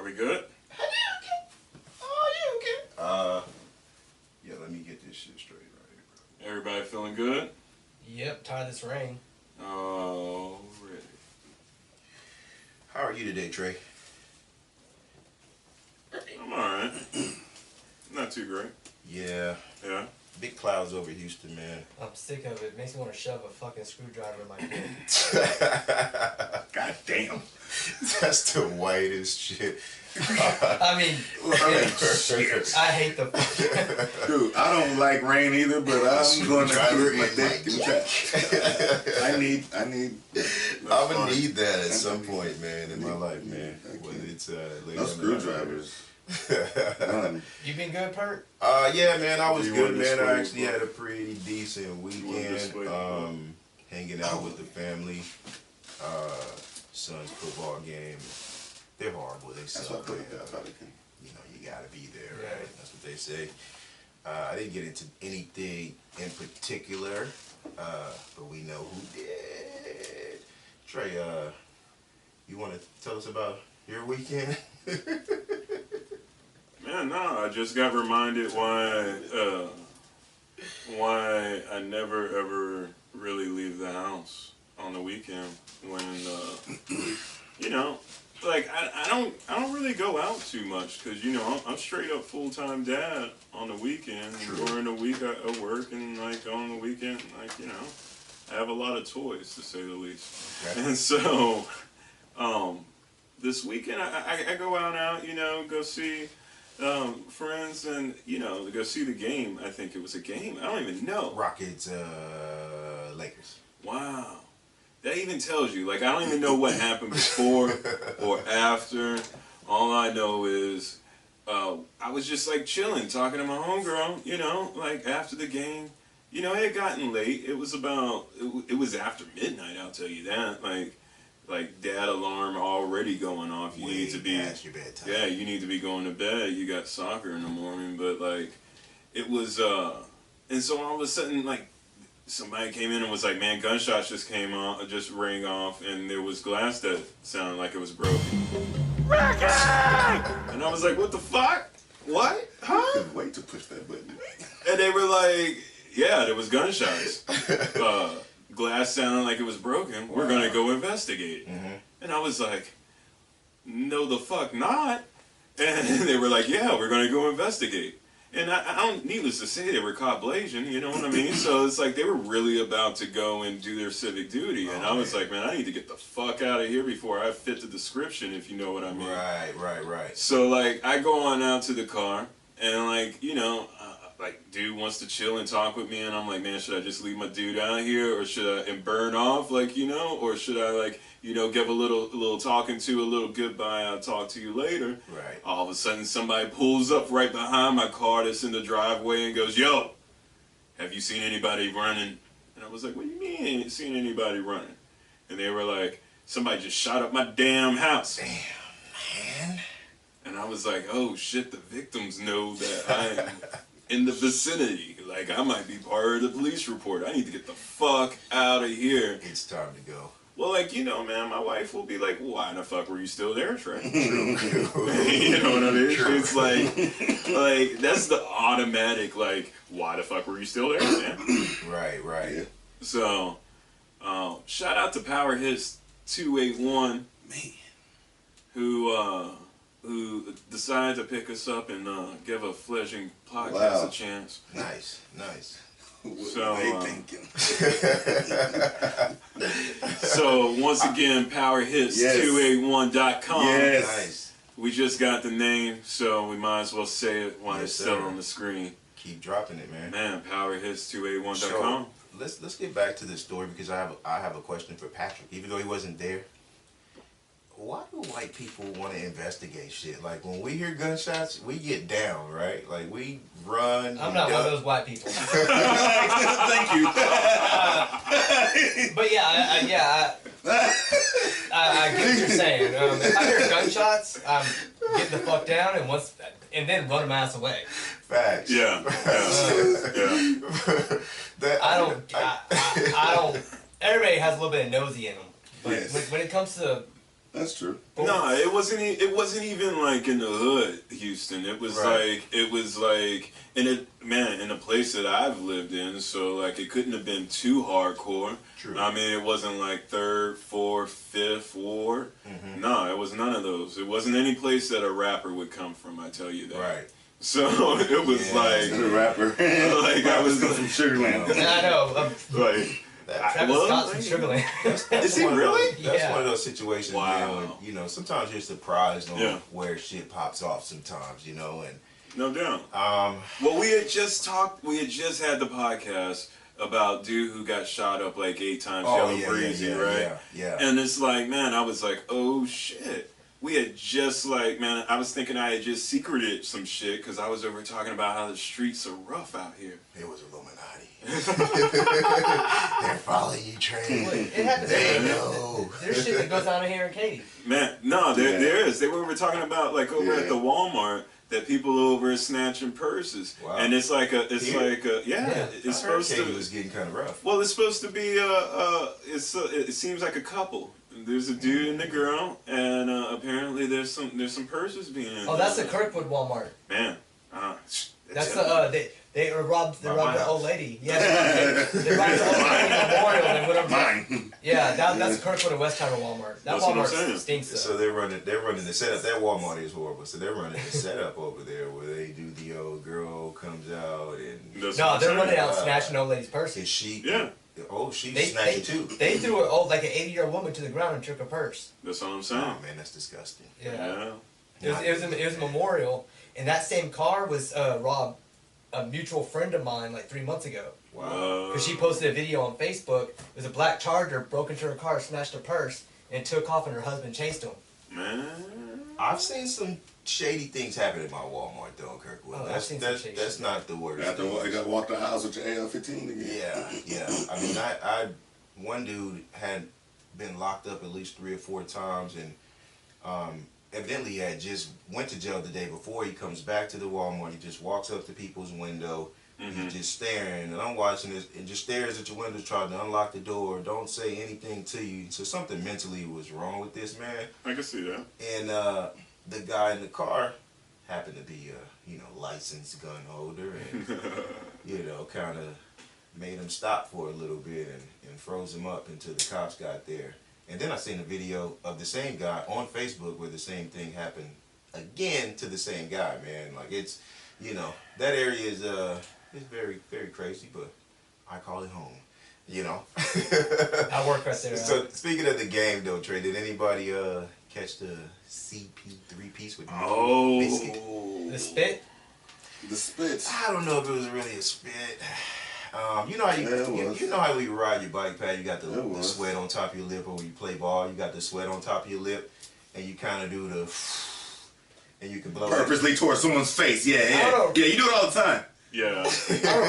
Are we good? Yeah, let me get this shit straight right here, bro. Everybody feeling good? Yep, tired of this rain. Already. How are you today, Trey? I'm alright. Not too great. Yeah. Yeah? Big clouds over Houston, man. I'm sick of it. Makes me want to shove a fucking screwdriver in my dick. God damn. That's the whitest shit. I mean, I hate the fucking... Dude, I don't like rain either, but I'm going to give my dick and try. I need. I'm gonna need that at some point, man, in my life, man. Whether it's no screwdrivers. You been good, Pert? Yeah, man, I was good, man. I actually had a pretty decent weekend. Hanging out with the family. Son's football game. They're horrible. They suck. You know, you gotta be there, right? Yeah. That's what they say. I didn't get into anything in particular, but we know who did. Trey, you want to tell us about your weekend? Man, no, I just got reminded why I never ever really leave the house on the weekend when you know, like I don't really go out too much because, you know, I'm straight up full-time dad on the weekend. True. During the week I work, and like on the weekend, like, you know, I have a lot of toys, to say the least. Okay. And so this weekend I go out, you know, go see friends, and, you know, go see the game. I think it was a game. I don't even know. Rockets, Lakers. Wow. That even tells you, like, I don't even know what happened before or after. All I know is I was just, like, chilling, talking to my homegirl, you know, like, after the game. You know, it had gotten late. It was about, it was after midnight, I'll tell you that. Like dad alarm already going off. You need to be, past your bedtime. yeah, you need to be going to bed. You got soccer in the morning. But, like, it was, and so all of a sudden, like, somebody came in and was like, man, gunshots just came on, just rang off, and there was glass that sounded like it was broken. Ricky! And I was like, what the fuck? What? Huh? I couldn't wait to push that button. And they were like, yeah, there was gunshots. Glass sounded like it was broken. We're gonna go investigate. Mm-hmm. And I was like, no the fuck not. And they were like, yeah, we're gonna go investigate. And I don't, needless to say, they were caught blazing, you know what I mean? So it's like they were really about to go and do their civic duty. And I was like, man, I need to get the fuck out of here before I fit the description, if you know what I mean. Right. So, like, I go on out to the car, and, like, you know, like, dude wants to chill and talk with me, and I'm like, man, should I just leave my dude out here, or should I, and burn off, like, you know, or should I, like, you know, give a little talking to, a little goodbye, I'll talk to you later. Right. All of a sudden, somebody pulls up right behind my car that's in the driveway and goes, yo, have you seen anybody running? And I was like, what do you mean ain't seen anybody running? And they were like, somebody just shot up my damn house. Damn, man. And I was like, oh shit, the victims know that I'm in the vicinity. Like, I might be part of the police report. I need to get the fuck out of here. It's time to go. Well, like, you know, man, my wife will be like, why the fuck were you still there, Trey? True. You know what I mean? True. It's like, that's the automatic, like, why the fuck were you still there, man? Right. Yeah. So, shout out to Power Hits 281, Man. who decided to pick us up and give a fledgling podcast Wow. a chance. Nice. What So, they thinking? So, once again, PowerHits281.com. Yes. Nice. We just got the name, so we might as well say it while Yes, it's still sir. on the screen. Keep dropping it, man. Man, PowerHits281.com. So, let's get back to this story, because I have a question for Patrick, even though he wasn't there. Why do white people want to investigate shit? Like, when we hear gunshots, we get down, right? Like, we run. I'm not one of those white people. Thank you. But yeah, I get what you're saying. If I hear gunshots, I'm getting the fuck down and then run my ass away. Facts. Yeah. I don't. Everybody has a little bit of nosy in them, but Yes. when it comes to That's true. No, it wasn't. It wasn't even like in the hood, Houston. It was like in a place that I've lived in. So like it couldn't have been too hardcore. True. I mean, it wasn't like third, fourth, fifth ward. Mm-hmm. No, it was none of those. It wasn't any place that a rapper would come from. I tell you that. Right. So it was The rapper. like I was from Sugarland. I know. like. Travis Scott's from Sugarland. Is he really? That's one of those situations, Wow. man, when, sometimes you're surprised on Yeah. where shit pops off sometimes, and No doubt. Well, we had just had the podcast about dude who got shot up like 8 times, Yellow Breezy, right? Yeah. And it's like, man, I was like, oh shit. We had just like, man, I was thinking I had just secreted some shit because I was over talking about how the streets are rough out here. It was Illuminati. They're following you, Trey. It happens. They know. There's shit that goes on in here in Katy. Man, no, there is. They were talking about like over at the Walmart that people over snatching purses, Wow. and it's It's supposed to. It was getting kind of rough. Well, it's supposed to be it seems like a couple. There's a dude and a girl, and apparently there's some purses being. Oh, that's the Kirkwood Walmart. Man, That's they robbed the old lady. Yeah, they robbed the old lady memorial. They went up. Mine. Yeah, that's Kirkwood and West Tower Walmart. That That's what I'm Walmart saying. stinks though. So they're running the setup. That Walmart is horrible. So they're running the setup over there where they do the old girl comes out and No, they're running out snatching old lady's purse. is she? Yeah. Oh, she's They snatching too. they threw like an 80-year-old woman to the ground and took her purse. That's what I'm saying. Oh man, that's disgusting. Yeah. It was a memorial, and that same car was robbed. A mutual friend of mine like 3 months ago. Wow. Because she posted a video on Facebook. It was a black Charger, broke into her car, snatched her purse, and took off, and her husband chased him. Man. I've seen some shady things happen at my Walmart though, Kirkwood. Oh, I've seen some shady that's shit. not the worst. After you got to walk the house with your AR-15 again. Yeah. I mean, I one dude had been locked up at least 3 or 4 times, and evidently he had just went to jail the day before. He comes back to the Walmart. He just walks up to people's window. He's just staring, and I'm watching this, and just stares at your window, trying to unlock the door, don't say anything to you. So something mentally was wrong with this man. I can see that. And the guy in the car happened to be a licensed gun holder, and kind of made him stop for a little bit and froze him up until the cops got there. And then I seen a video of the same guy on Facebook where the same thing happened again to the same guy, man. Like it's, that area is very, very crazy, but I call it home, I work right there. So speaking of the game though, Trey, did anybody catch the CP3 piece with biscuit? The spit? The spits. I don't know if it was really a spit. You know how when you ride your bike pad, you got the sweat on top of your lip, or when you play ball, you got the sweat on top of your lip, and you kind of do and you can blow Purposely towards someone's face. Yeah, you do it all the time. Yeah.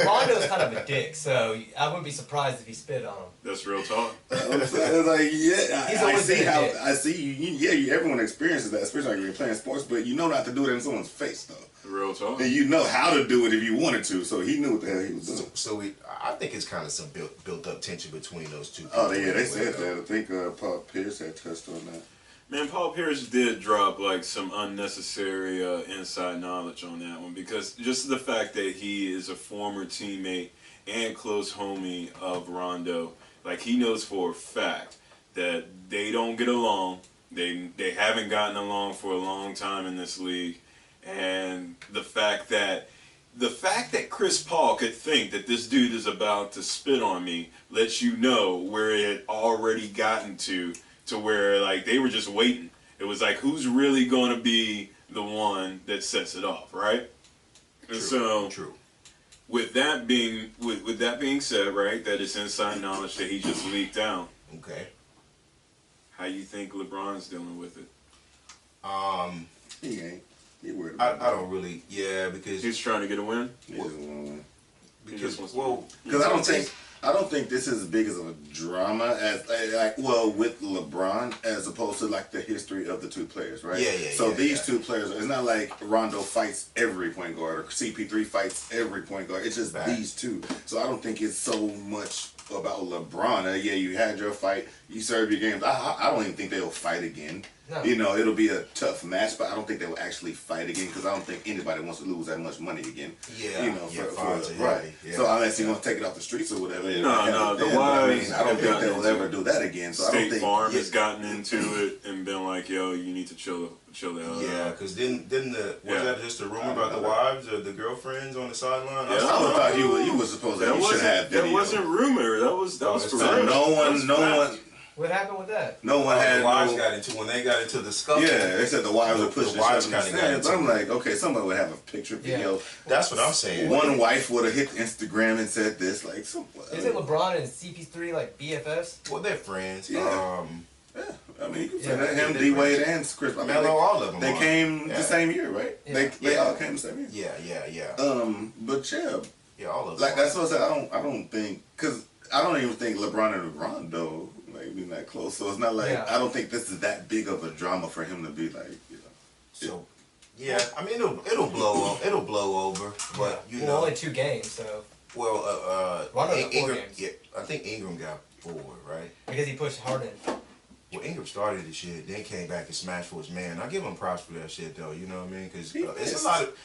Rondo's kind of a dick, so I wouldn't be surprised if he spit on him. That's real talk. I'm saying, like, yeah, He's I always see been a how dick. I see you. Everyone experiences that, especially when you're playing sports. But you know not to do it in someone's face, though. Real talk. And you know how to do it if you wanted to. So he knew what the hell he was doing. So I think it's kind of some built up tension between those two. Oh yeah, they said that. I think Paul Pierce had touched on that. Man, Paul Pierce did drop like some unnecessary inside knowledge on that one, because just the fact that he is a former teammate and close homie of Rondo, like he knows for a fact that they don't get along. They haven't gotten along for a long time in this league, and the fact that Chris Paul could think that this dude is about to spit on me lets you know where it had already gotten to where like they were just waiting. It was like, who's really going to be the one that sets it off, right? And so, with that being said, right, that it's inside knowledge that he just leaked out. Okay. How you think LeBron's dealing with it? He ain't. He worried I about don't really, because He's trying to get a win. He just wanna win. Because I don't think this is as big as a drama as with LeBron as opposed to like the history of the two players, right? So these two players, it's not like Rondo fights every point guard or CP3 fights every point guard. It's just these two. So I don't think it's so much about LeBron. You had your fight, you served your games. I don't even think they'll fight again. No. You know, it'll be a tough match, but I don't think they will actually fight again because I don't think anybody wants to lose that much money again. Yeah, you know, fines are right. heavy. Yeah. So unless you want to take it off the streets or whatever, No, the I wives mean, I don't have think gotten they'll ever do that again. So I don't State think Farm has gotten into it and been like, "Yo, you need to chill the hell out." Yeah, because then was that just a rumor about the wives or the girlfriends on the sideline? Yeah, I thought you were supposed to. You should have video. That wasn't rumor. That was for so real. no one. What happened with that? No one had. The wives got into when they got into the scuffle. Yeah, they said the wives were pushing. The wives kind of got into. I'm like, okay, somebody would have a picture video. That's what I'm saying. One wife would have hit Instagram and said this, like, Isn't LeBron and CP3 like BFFs? Well, they're friends. Yeah. I mean, you can say that. Him, D Wade, and Chris. I mean, all of them. They came the same year, right? Yeah. They all came the same year. Yeah. But yeah, all of them. like that's what I said. I don't think because I don't even think LeBron and Rondo like be that close. So it's not like I don't think this is that big of a drama for him to be like, you know. So yeah, I mean it'll blow it'll blow over, but you know only 2 games, so. Well, Rondo got 4 Ingram, games. yeah, I think Ingram got 4, right? Because he pushed Harden. Well, Ingram started the shit, then came back and smashed for his man. I give him props for that shit, though. You know what I mean? Because it's a lot of.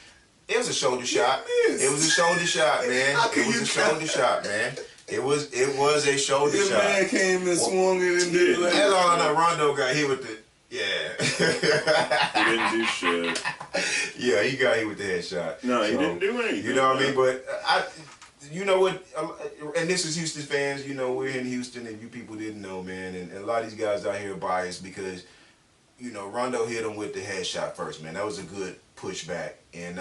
It was a shoulder shot. It was a shoulder shot, man. It was a shoulder shot, man. It was a shoulder shot. Your man came and swung it and did like. That's all I know. Rondo got hit with the. Yeah. He didn't do shit. Yeah, he got hit with the headshot. No, he didn't do anything. You know what I mean? But you know what? And this is Houston fans. You know, we're in Houston, and you people didn't know, man. And a lot of these guys out here are biased because, you know, Rondo hit him with the headshot first, man. That was a good pushback. And,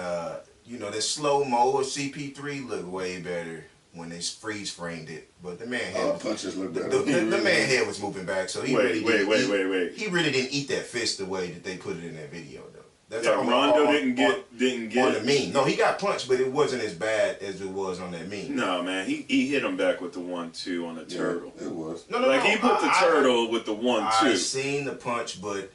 you know, that slow-mo of CP3 looked way better when they freeze framed it. But the man head, punches look better. The man head was moving back, so he wait. He really didn't eat that fist the way that they put it in that video, though. That's Rondo didn't get on the meme. No, he got punched, but it wasn't as bad as it was on that meme. No, man, he hit him back with the 1-2 on the turtle. It was. No, he put the turtle with the 1-2. I seen the punch, but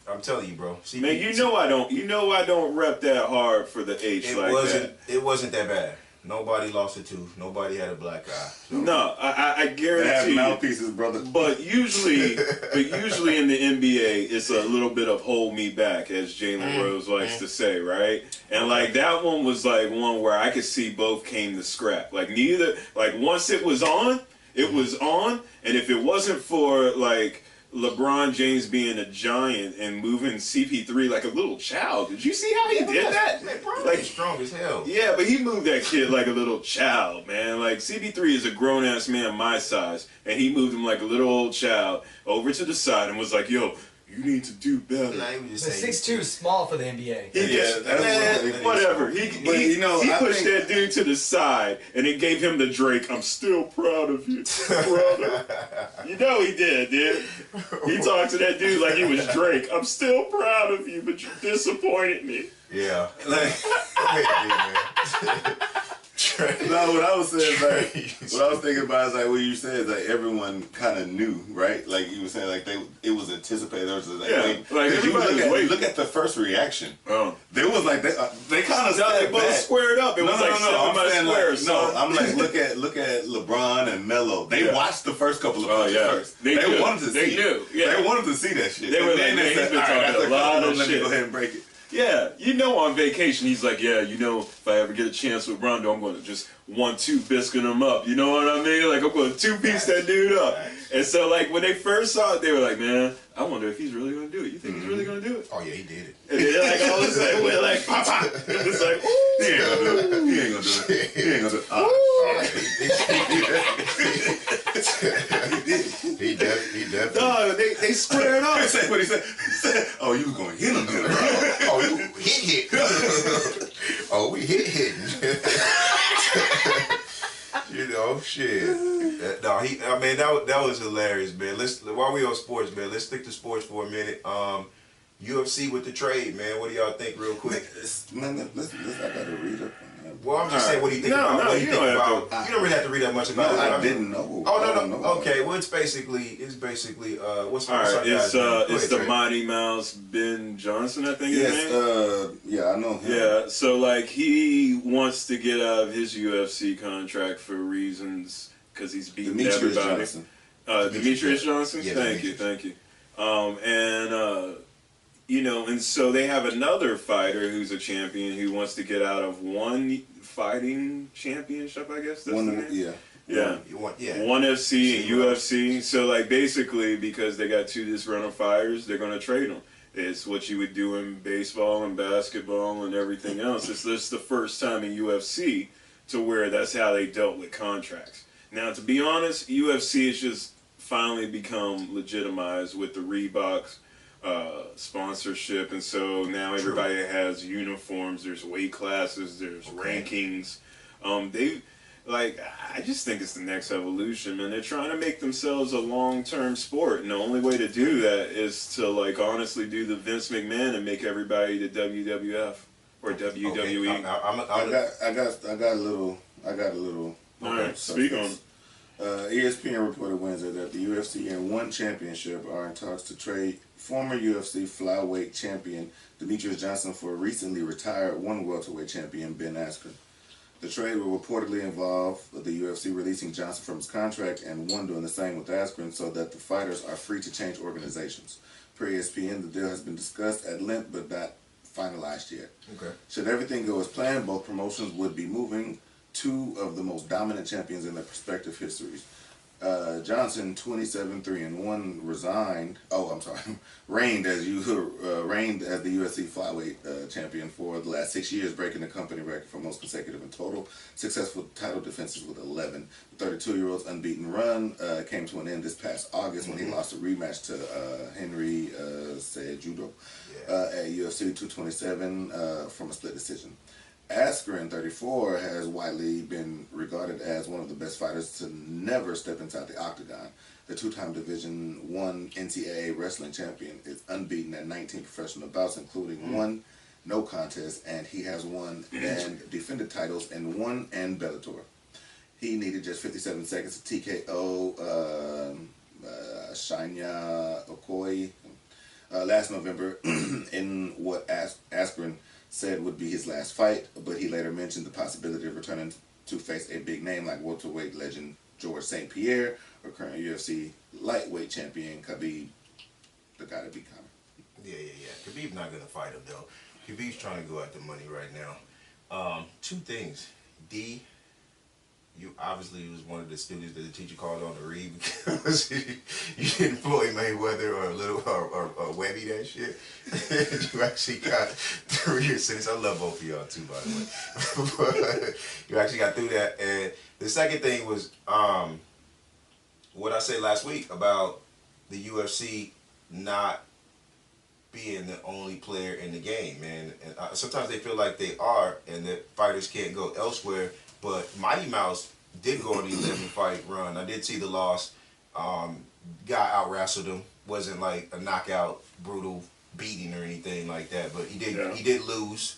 I'm telling you, bro. Man, you know I don't rep that hard for the H like that. It wasn't that bad. Nobody lost a tooth. Nobody had a black eye. So. No, I guarantee. They have mouthpieces, brother. But usually in the NBA, it's a little bit of hold me back, as Jalen Rose likes to say, right? And like that one was like one where I could see both came to scrap. Like once it was on, it was on, and if it wasn't for like LeBron James being a giant and moving CP3 like a little child. Did you see how he did that? Like strong as hell. Yeah, but he moved that kid like a little child, man. Like CP3 is a grown ass man my size, and he moved him like a little old child over to the side and was like, "Yo, you need to do better." Nah, he was just The 6'2" is small for the NBA. Whatever. He pushed that dude to the side, and it gave him the Drake. I'm still proud of you, brother. You know he did, dude. He talked to that dude like he was Drake. I'm still proud of you, but you disappointed me. Yeah. No, what I was saying, like, what I was thinking about is like what you said is like everyone kind of knew, right? Like you were saying, like it was anticipated. Look at the first reaction. Oh, there was like they kind of they both squared up. It was like 7 by squares. I'm like look at LeBron and Melo. They watched the first couple of punches first. They wanted to see. They wanted to see that shit. They were like, man, he's been talking a lot of shit. Let me go ahead and break it. Yeah, you know, on vacation, he's like, yeah, you know, if I ever get a chance with Rondo, I'm going to just 1-2 biscuit him up. You know what I mean? Like, I'm going to 2-piece that dude up. And so, like, when they first saw it, they were like, man, I wonder if he's really going to do it. You think he's really going to do it? Oh, yeah, he did it. And then, like, all of a sudden, we're like, pop. It's like, ooh. He ain't going to do it. He ain't going to do it. He ain't going to do it. He definitely. Dog, they squared up. What he said? Oh, you was going to hit him, dude. Oh, you hit. Oh, we hit. You know, shit. That was hilarious, man. While we on sports, man, let's stick to sports for a minute. UFC with the trade, man. What do y'all think, real quick? Man, I gotta read up on that. Well, I'm just saying, what do you think about? What do you think about? You don't really have to read that much about it. I didn't know. Oh no. Okay, well, it's basically what's all right? It's the Trey. Mighty Mouse Ben Johnson, I think his name. Yeah, I know him. Yeah, so like he wants to get out of his UFC contract for reasons because he's beating everybody. Johnson. Demetrius Johnson. Yeah, Thank you. You know, and so they have another fighter who's a champion who wants to get out of one fighting championship, I guess that's the name. Yeah. One FC and UFC. So, like, basically, because they got 2 disgruntled fighters, they're going to trade them. It's what you would do in baseball and basketball and everything else. It's just the first time in UFC to where that's how they dealt with contracts. Now, to be honest, UFC has just finally become legitimized with the Reeboks sponsorship, and so now everybody has uniforms. There's weight classes. There's rankings. I just think it's the next evolution, man. They're trying to make themselves a long-term sport, and the only way to do that is to, like, honestly do the Vince McMahon and make everybody the WWF or WWE. I got a little. All right, speak on. ESPN reported Wednesday that the UFC and ONE Championship are in talks to trade former UFC flyweight champion Demetrius Johnson for recently retired ONE welterweight champion Ben Askren. The trade will reportedly involve the UFC releasing Johnson from his contract and ONE doing the same with Askren so that the fighters are free to change organizations. Per ESPN, the deal has been discussed at length but not finalized yet. Okay. Should everything go as planned, both promotions would be moving 2 of the most dominant champions in their respective histories. Johnson, 27-3-1, reigned as the UFC flyweight champion for the last 6 years, breaking the company record for most consecutive and total successful title defenses with 11. The 32-year-old's unbeaten run came to an end this past August when he lost a rematch to Henry Cejudo at UFC 227 from a split decision. Askren, 34, has widely been regarded as one of the best fighters to never step inside the octagon. The 2-time Division I NCAA wrestling champion is unbeaten at 19 professional bouts, including 1 no contest, and he has won and defended titles in ONE and Bellator. He needed just 57 seconds to TKO Shinya Okoye last November in what Askren said would be his last fight, but he later mentioned the possibility of returning to face a big name like welterweight legend George St. Pierre or current UFC lightweight champion Khabib, the guy that beat Conor. Yeah. Khabib's not going to fight him, though. Khabib's trying to go at the money right now. 2 things. D, you obviously was one of the students that the teacher called on to read because you didn't Floyd Mayweather or Webby that shit. You actually got through your sentence. I love both of y'all too, by the way. But you actually got through that. And the second thing was what I said last week about the UFC not being the only player in the game, man. And sometimes they feel like they are, and that fighters can't go elsewhere. But Mighty Mouse did go on the 11-fight run. I did see the loss. Guy out-wrestled him. Wasn't like a knockout, brutal beating or anything like that. But he did lose.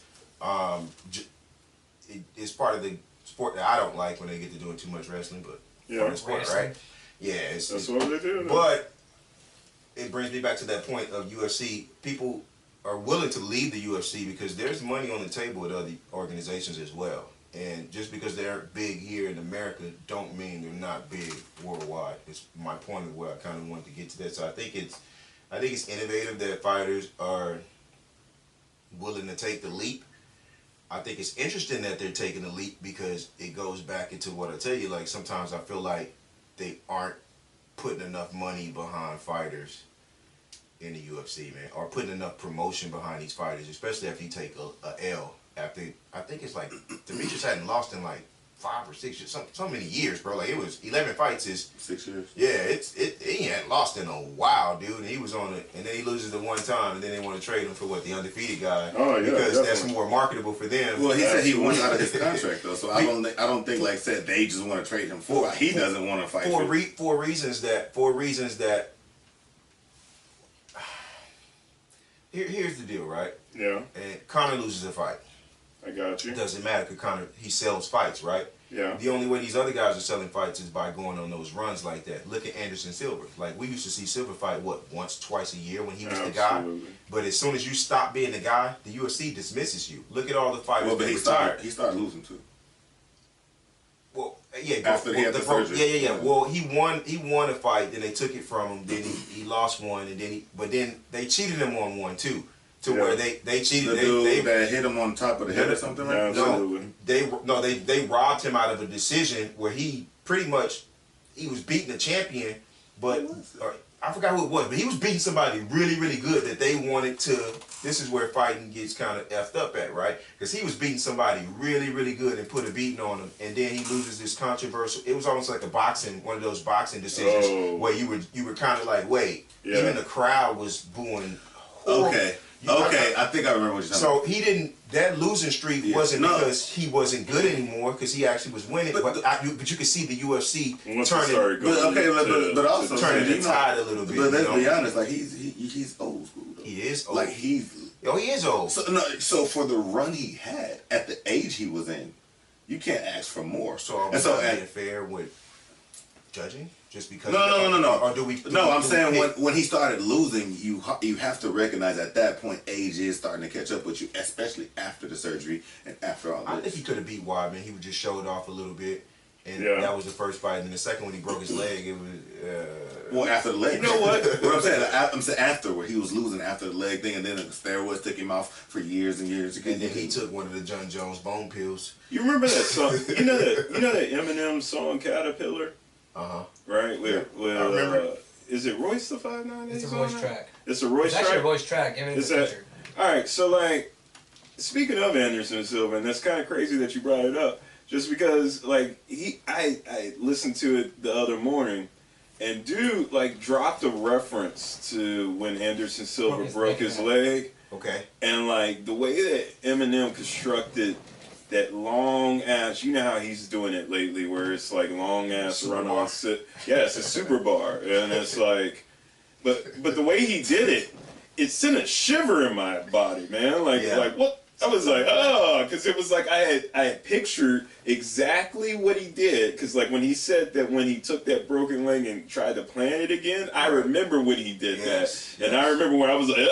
It's part of the sport that I don't like when they get to doing too much wrestling. But part of the sport, right? Yeah, that's what they do. But it brings me back to that point of UFC. People are willing to leave the UFC because there's money on the table with other organizations as well. And just because they're big here in America don't mean they're not big worldwide. It's my point of where I kind of wanted to get to that. So I think it's innovative that fighters are willing to take the leap. I think it's interesting that they're taking the leap because it goes back into what I tell you. Like sometimes I feel like they aren't putting enough money behind fighters in the UFC, man, or putting enough promotion behind these fighters, especially if you take a L. After I think it's like Demetrius hadn't lost in like 5 or 6 years, so many years, bro. Like it was 11 fights is 6 years. Yeah, he hadn't lost in a while, dude. And he was on it, and then he loses the one time, and then they want to trade him for what, the undefeated guy? Oh yeah, because definitely. that's more marketable for them. Well, he said he wants out of his contract though, so I don't think like said they just want to trade him for. He doesn't want to fight for reasons that. Here's the deal, right? Yeah. And Conor loses a fight. I got you. It doesn't matter because Conor, he sells fights, right? Yeah. The only way these other guys are selling fights is by going on those runs like that. Look at Anderson Silva. Like, we used to see Silva fight, once, twice a year when he was the guy? But as soon as you stop being the guy, the UFC dismisses you. Look at all the fighters that retired. He started losing too. Well, after he had the surgery. Yeah. Well, he won a fight, then they took it from him, then he lost one, and then they cheated him on one too, where they cheated. The dude that hit him on top of the head or something like that. No, they robbed him out of a decision where he pretty much he was beating a champion, but I forgot who it was, but he was beating somebody really, really good that they wanted to. This is where fighting gets kind of effed up at, right? Because he was beating somebody really, really good and put a beating on him, and then he loses this controversial. It was almost like one of those boxing decisions where you were kind of like, wait, even the crowd was booing. Okay. I think I remember what you're talking about. So he didn't. That losing streak wasn't because he wasn't good anymore, because he actually was winning. But you could see the UFC turning. But also turning the tide a little bit. But let's be honest, like he's old school. Though. He is old. Like he is old. So for the run he had at the age he was in, you can't ask for more. So are we being fair with judging? Just because no. Or do we? I'm saying when he started losing, you have to recognize at that point age is starting to catch up with you, especially after the surgery and after all this. I think he could have beat Weidman. He would just show it off a little bit, and that was the first fight. And the second one, he broke his leg. It was after the leg. You know what? What I'm saying after where he was losing after the leg thing, and then the steroids took him off for years and years. And then he took one of the John Jones bone pills. You remember that song? You know that Eminem song Caterpillar? Right? I remember. Is it Royce the 5'9"? It's a Royce track. It's a Royce track? It's actually a Royce track. Eminem's featured. Alright, so like, speaking of Anderson Silva, and that's kind of crazy that you brought it up, just because like I listened to it the other morning, and dude like dropped a reference to when Anderson Silva broke his leg. Okay. And like the way that Eminem constructed that long ass, you know how he's doing it lately, where it's like long ass run on sit. Yeah, it's a super bar, and it's like, but the way he did it, it sent a shiver in my body, man. Like what? I was like, because it was like I had pictured exactly what he did, because like when he said that when he took that broken leg and tried to plant it again, I remember when he did that, and I remember when I was like,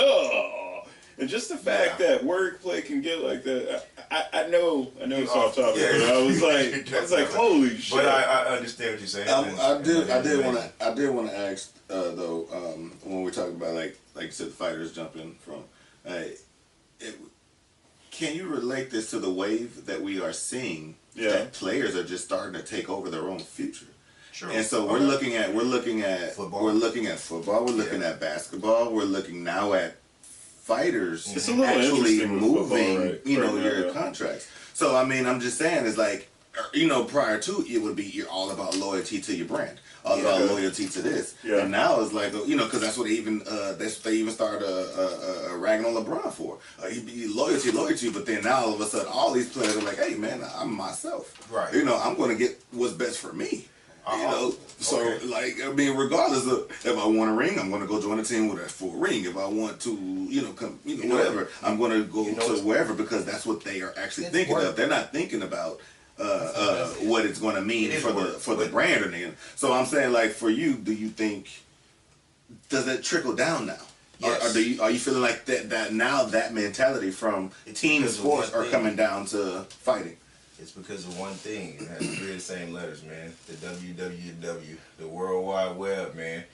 and just the fact that wordplay can get like that. I know it's off topic, but I was like, holy shit. But I understand what you're saying. I did want to ask though, when we're talking about like you said, the fighters jumping from, can you relate this to the wave that we are seeing? That players are just starting to take over their own future. Sure. And so we're looking at football. We're looking at football. We're looking at basketball. We're looking now at fighters actually moving, your contracts. So I mean, I'm just saying, it's like, prior to it would be you're all about loyalty to your brand, all about loyalty to this, and now it's like, because that's what they even started ragging on LeBron for. Loyalty, but then now all of a sudden all these players are like, hey man, I'm myself, right? I'm going to get what's best for me. Like, I mean, regardless of if I want a ring, I'm going to go join a team with a full ring. If I want to, whatever, I'm going to go to wherever, because that's what they are actually thinking of. They're not thinking about what it's going to mean for the brand or anything. So I'm saying, like, for you, do you think, does it trickle down now? Yes. Or are you feeling like that now that mentality from team sports are coming down to fighting? It's because of one thing. It has three of the same letters, man. The WWW, the World Wide Web, man.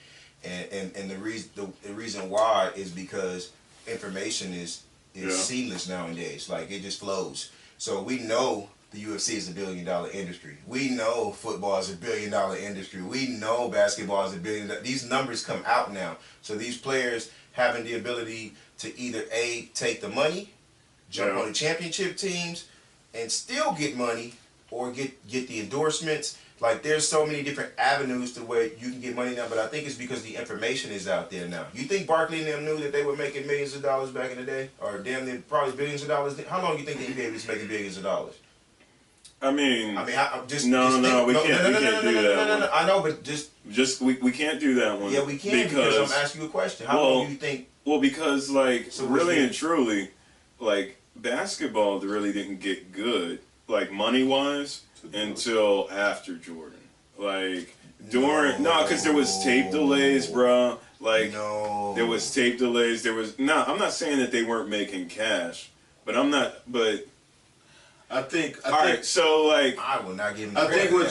And the reason why is because information is seamless nowadays. Like, it just flows. So we know the UFC is $1 billion industry. We know football is $1 billion industry. We know basketball is $1 billion. These numbers come out now. So these players having the ability to either take the money, jump on the championship teams, and still get money, or get the endorsements. Like, there's so many different avenues to where you can get money now, but I think it's because the information is out there now. You think Barkley and them knew that they were making millions of dollars back in the day? Or damn near probably billions of dollars? How long do you think the NBA was making billions of dollars? I mean, we can't do that. No. I know, but we can't do that one. Yeah, we can, because I'm asking you a question. How long do you think? Well, because like, so really and truly, like, basketball really didn't get good, like, money wise, until after Jordan. Like, during because there was tape delays, bro. Like, there was tape delays. I'm not saying that they weren't making cash, but I think. All right, so like, I will not give him. I think what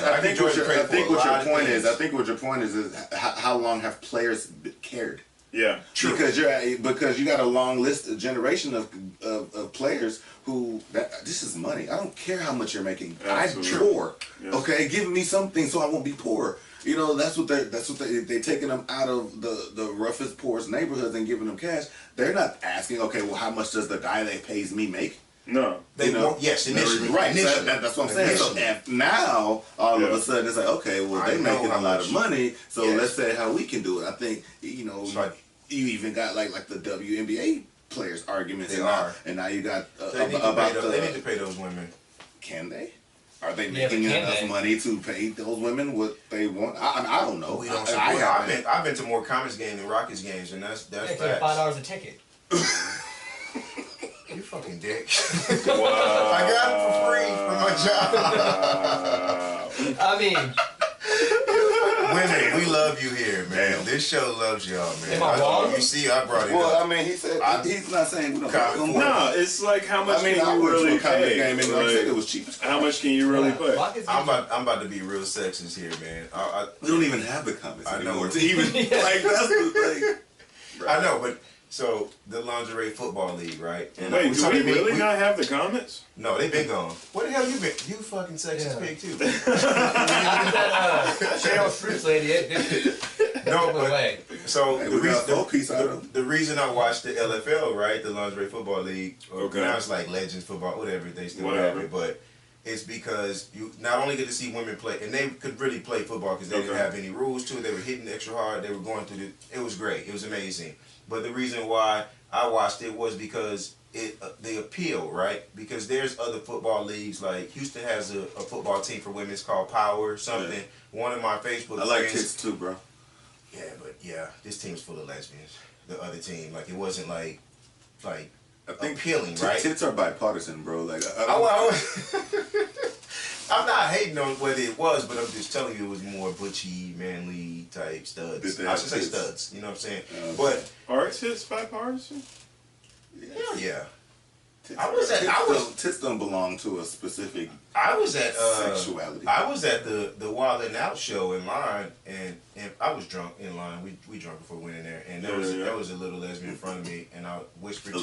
your point is how long have players cared? yeah, True. Because you got a long list, a generation of players who this is money. I don't care how much you're making. Absolutely. I'm poor. Yeah. Okay, give me something so I won't be poor. You know, that's what they're taking them out of the roughest, poorest neighborhoods and giving them cash. They're not asking, okay, well, how much does the guy that pays me make? no, They want, yes, initially. Right, Initially. that's what I'm saying. So, and now, all of a sudden, it's like, okay, well, they're making a lot of money, so let's say how we can do it. I think, you know, you even got like the WNBA players arguments. And now you got they need to pay those women. Can they? Are they making enough money to pay those women what they want? I don't know. We don't I've been to more Comets games than Rockets games, and that's They facts. $5 a ticket. You fucking dick. wow. I got it for free from my job. I mean, Women, we love you here, man. This show loves y'all, man. Am I wrong? You see, I brought it Well, up. I mean, he said he's not saying we don't. No, it's like how much can you really pay? Game and Like, said it was cheap as how much can you really pay? I'm about to be real sexist here, man. We don't even have the comments I know. anymore. To even like that's the like. I know, but so the lingerie football league, right? And Wait, do we really not have the comments? No, they've been gone. Where the hell you been? You fucking sexist pig too. that Cheryl Spruce lady. No, but so Hey, the reason I watched the LFL, right, the lingerie football league, now it's like Legends football, whatever they still have it, but it's because you not only get to see women play, and they could really play football because they didn't have any rules to it. They were hitting extra hard. They were going through it was great. It was amazing. But the reason why I watched it was because the appeal, right? Because there's other football leagues, like Houston has a football team for women. It's called Power something. Yeah. One of my Facebook I like friends, tits too, bro. Yeah, but this team's full of lesbians. The other team, like it wasn't like I think appealing, right? Tits are bipartisan, bro. Like I'm not hating on whether it was, but I'm just telling you it was more butchy, manly type studs. I should say studs. You know what I'm saying? But are tits bipartisan? Hell yeah. Tits don't belong to a specific. I was at sexuality. I was at the Wild and Out show in line, and I was drunk in line. We drunk before we went in there, and there was a little lesbian in front of me, and I whispered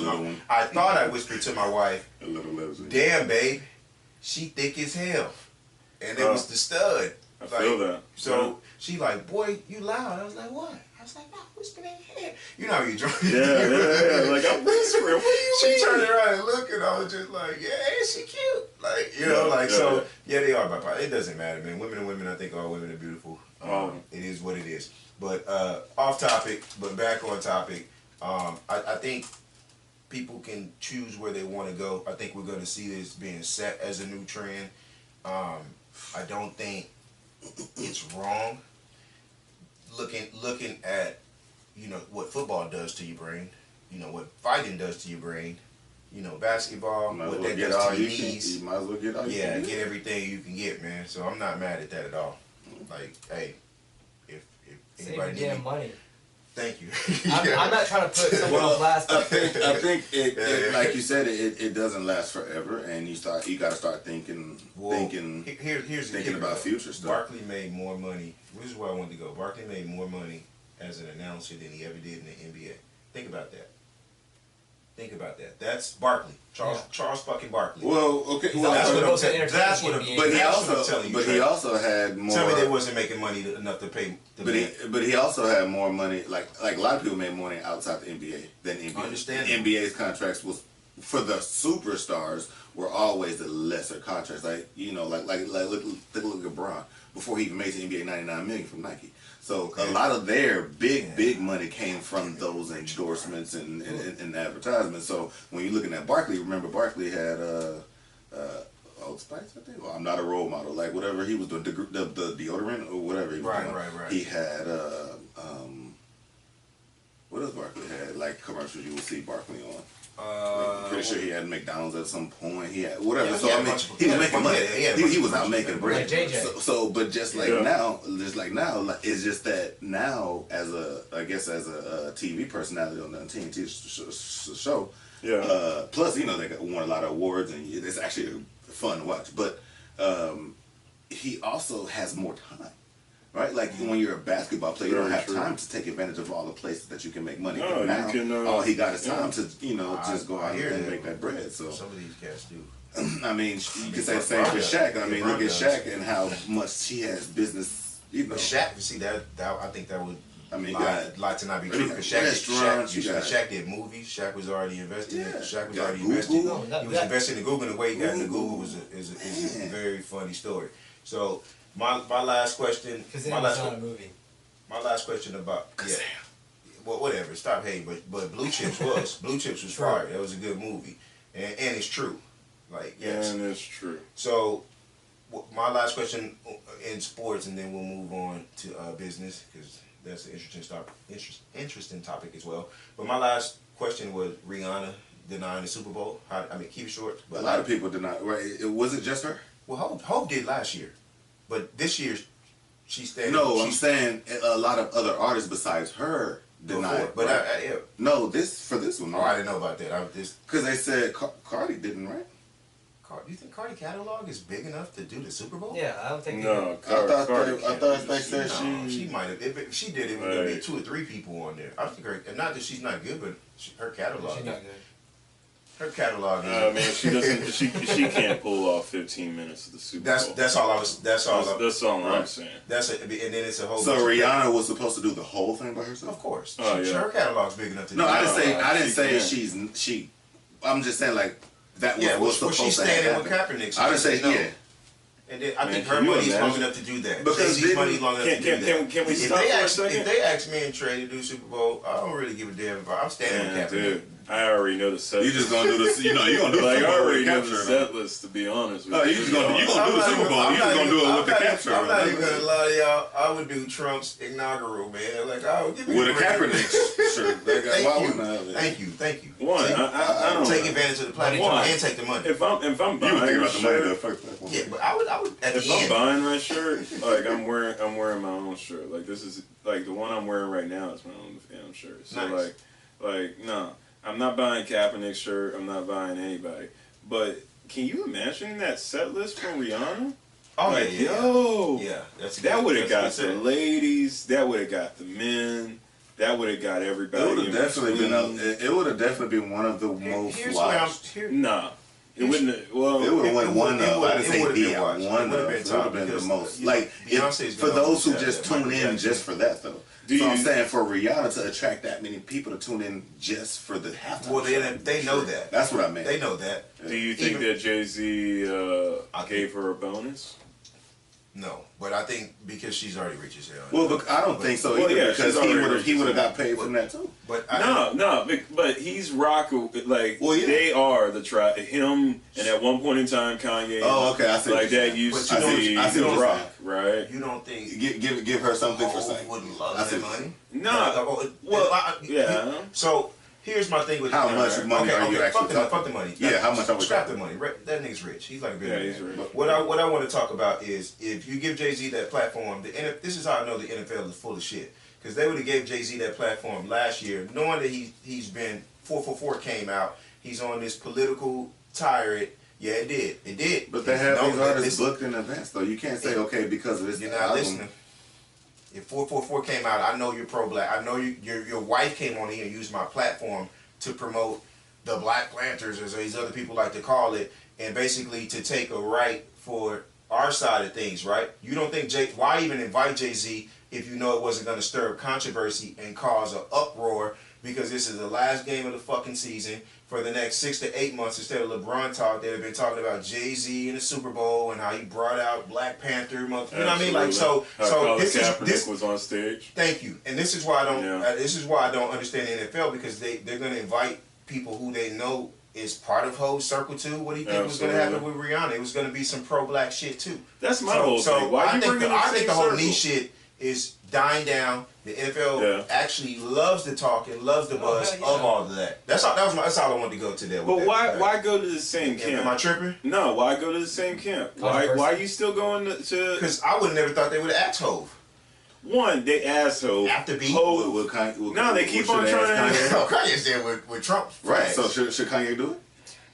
I thought I whispered to my wife, a little lesbian. "Damn, babe, she thick as hell," and it was the stud. I feel that. So she like, "Boy, you loud." I was like, "What?" I was like, "No, whisper that head." You know how you drunk. Yeah. Like I'm whispering. What do you mean? She turned around and looked, and I was just like, "Yeah, ain't she cute?" Like, you know, so they are bipolar. It doesn't matter, man. Women and women, I think all women are beautiful. It is what it is. But off topic, but back on topic. I think people can choose where they want to go. I think we're going to see this being set as a new trend. I don't think it's wrong. Looking at, what football does to your brain, what fighting does to your brain, basketball, what that does to your knees. You might as well get all you can get everything you can get, man. So I'm not mad at that at all. Like, hey, if anybody needs me, money. Thank you. I'm not trying to put someone on blast. I think it like you said, it doesn't last forever, and you got to start thinking about future stuff. Barkley made more money. This is where I wanted to go. Barkley made more money as an announcer than he ever did in the NBA. Think about that. That's Barkley. Charles fucking Barkley. Well, okay. Well, that's what. But he also had more. Tell me they wasn't making money enough to pay. But he also had more money. Like a lot of people made more money outside the NBA than NBA. I understand. NBA's contracts was for the superstars were always the lesser contracts. Like look at LeBron before he even made the NBA, $99 million from Nike. So a lot of their big money came from those endorsements and advertisements. So when you're looking at Barkley, remember Barkley had Old Spice, I think. Well, I'm not a role model. Like whatever he was doing, the deodorant or whatever he was doing. Right. He had what else Barkley had? Like commercials you would see Barkley on. I'm pretty sure he had McDonald's at some point. He had whatever. So I mean, he was making money. He was out making bread. So, but just like now, it's just that now, as a TV personality on the TNT show. Yeah. Plus, they won a lot of awards, and it's actually fun to watch. But he also has more time. Right, like when you're a basketball player, you don't have time to take advantage of all the places that you can make money. No, now, you can, all he got is time to, just go out here and that. make that bread. So some of these cats do. I mean, you can say the same for Shaq. I mean, look at Shaq and how much he has business. But Shaq, see that I think that would. I mean, lie to not be true because Shaq did movies. Shaq was already invested. Shaq was already invested. He was investing in Google. The way he got into Google is a very funny story. So. My last question. Because it was not a movie. My last question about well, whatever. Stop hating, but Blue Chips was fire. That was a good movie, and it's true. Like yes, and it's true. So my last question in sports, and then we'll move on to business because that's an interesting topic as well. But my last question was Rihanna denying the Super Bowl. Keep it short. But a lot of people deny. Right? Was it just her? Well, Hope did last year. But this year, she's standing. No, I'm saying a lot of other artists besides her denied. But no, for this one. Oh, I didn't know about that. Because they said Cardi didn't, right? Do you think Cardi catalog is big enough to do the Super Bowl? Yeah, I don't think. No, I thought they said she might have. If she did, it would be 2 or 3 people on there. I think not that she's not good, but her catalog. She's not good. Her catalog. She doesn't. She can't pull off 15 minutes of the Super Bowl. That's all I'm saying. And then it's a whole. So Rihanna was supposed to do the whole thing by herself. Of course. Oh, yeah. Her catalog's big enough to. No, do I didn't say she. I'm just saying like that was supposed to happen. She's standing with Kaepernick. I didn't say no. And then I think her money's long enough to do that. Because Jay-Z's money long enough to do that. Can we stop for a second? If they ask me and Trey to do Super Bowl, I don't really give a damn about. I'm standing with Kaepernick. Dude, I already know the set. You just gonna do this? You're gonna do like the I already know capture the set list. To be honest with you, you gonna do the Super Bowl. You just gonna do it with the capture. I'm not even gonna lie to y'all. I would do Trump's inaugural, man. Like I would give me with a Kaepernick shirt. Thank you. One, I don't take advantage of the platform and take the money. If I'm buying about the money, yeah, but I would. If I'm buying my shirt, like I'm wearing my own shirt. Like this is like the one I'm wearing right now is my own damn shirt. So nice. like no, I'm not buying Kaepernick's shirt. I'm not buying anybody. But can you imagine that set list from Rihanna? Oh like, yeah, yo, yeah. That would have got the ladies. That would have got the men. That would have got everybody. It would have definitely been one of the most watched. Nah. It wouldn't. It would have won one of. I didn't say the one. It would have been the most. Like for those who just tune in just for that though. So I'm saying for Rihanna to attract that many people to tune in just for the halftime. Well, they know that. That's what I meant. They know that. Do you think that Jay-Z gave her a bonus? No, but I think because she's already rich as hell. Well, but I don't think so either because he would have got paid from that too. But but he's rocking they are the him and at one point in time Kanye. Oh, okay, I see. Like that used to be the Rock, right? You don't think give her something for saying? Wouldn't love that money? Yeah. So. Here's my thing with how much money are you actually talking? Fuck the money. Yeah, how much are we Scrap the money. That nigga's rich. He's like a billionaire. Yeah, he's rich. What I want to talk about is if you give Jay-Z that platform, this is how I know the NFL is full of shit. Because they would have gave Jay-Z that platform last year, knowing that he's been 444 came out. He's on this political tirade. Yeah, it did. But they have these artists booked in advance, though. You can't say because of this. You're not listening. If 444 came out, I know you're pro-black. I know your wife came on here and used my platform to promote the Black Panthers, as these other people like to call it, and basically to take a right for our side of things, right? You don't think why even invite Jay-Z if you know it wasn't going to stir up controversy and cause an uproar because this is the last game of the fucking season for the next 6 to 8 months instead of LeBron talk. They've been talking about Jay-Z in the Super Bowl and how he brought out Black Panther. You know what I mean? Like so this was on stage. Thank you. And this is why I don't. This is why I don't understand the NFL because they're going to invite people who they know is part of Ho's circle too. What do you think was going to happen with Rihanna? It was going to be some pro-black shit too. That's my whole thing. Why I think the whole niche shit is dying down. The NFL actually loves the talk and loves the buzz of all of that. That's all I wanted to go to there. But why go to the same camp? Am I tripping? No, why go to the same camp? Why are you still going to? Because I would have never thought they would have asked Hov. One, they asked Hov. After beat Hov. No, they keep on trying to. Kanye's there with Trump. Right. So should Kanye do it?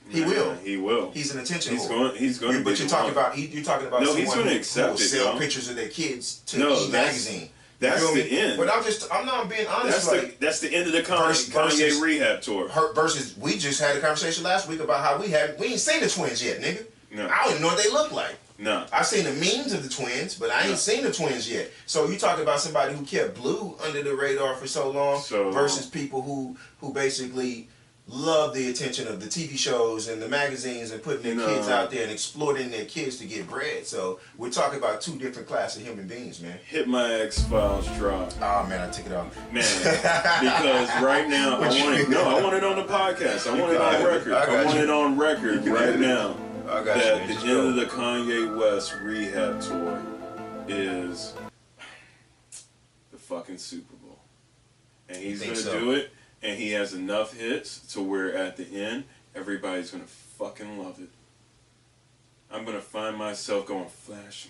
He will. He will. He's an attention He's whore. going. He's going. But you're talking about. You're talking about. No, someone he's going to who accept will it. sell pictures of their kids to magazine. That's the end. But I'm not being honest. That's the end of the Kanye rehab tour. Versus, we just had a conversation last week about how we ain't seen the twins yet, nigga. No. I don't even know what they look like. No. I've seen the memes of the twins, but I ain't seen the twins yet. So you talk about somebody who kept Blue under the radar for so long versus people who basically love the attention of the TV shows and the magazines and putting their kids out there and exploiting their kids to get bread. So we're talking about two different classes of human beings, man. Hit my X-Files drop. Oh man, I took it off. Man, because right now I want it on the podcast. I want it on record. I want it on record right now. That the end of the Kanye West rehab tour is the fucking Super Bowl. And he's going to do it, and he has enough hits to where at the end, everybody's going to fucking love it. I'm going to find myself going flashing.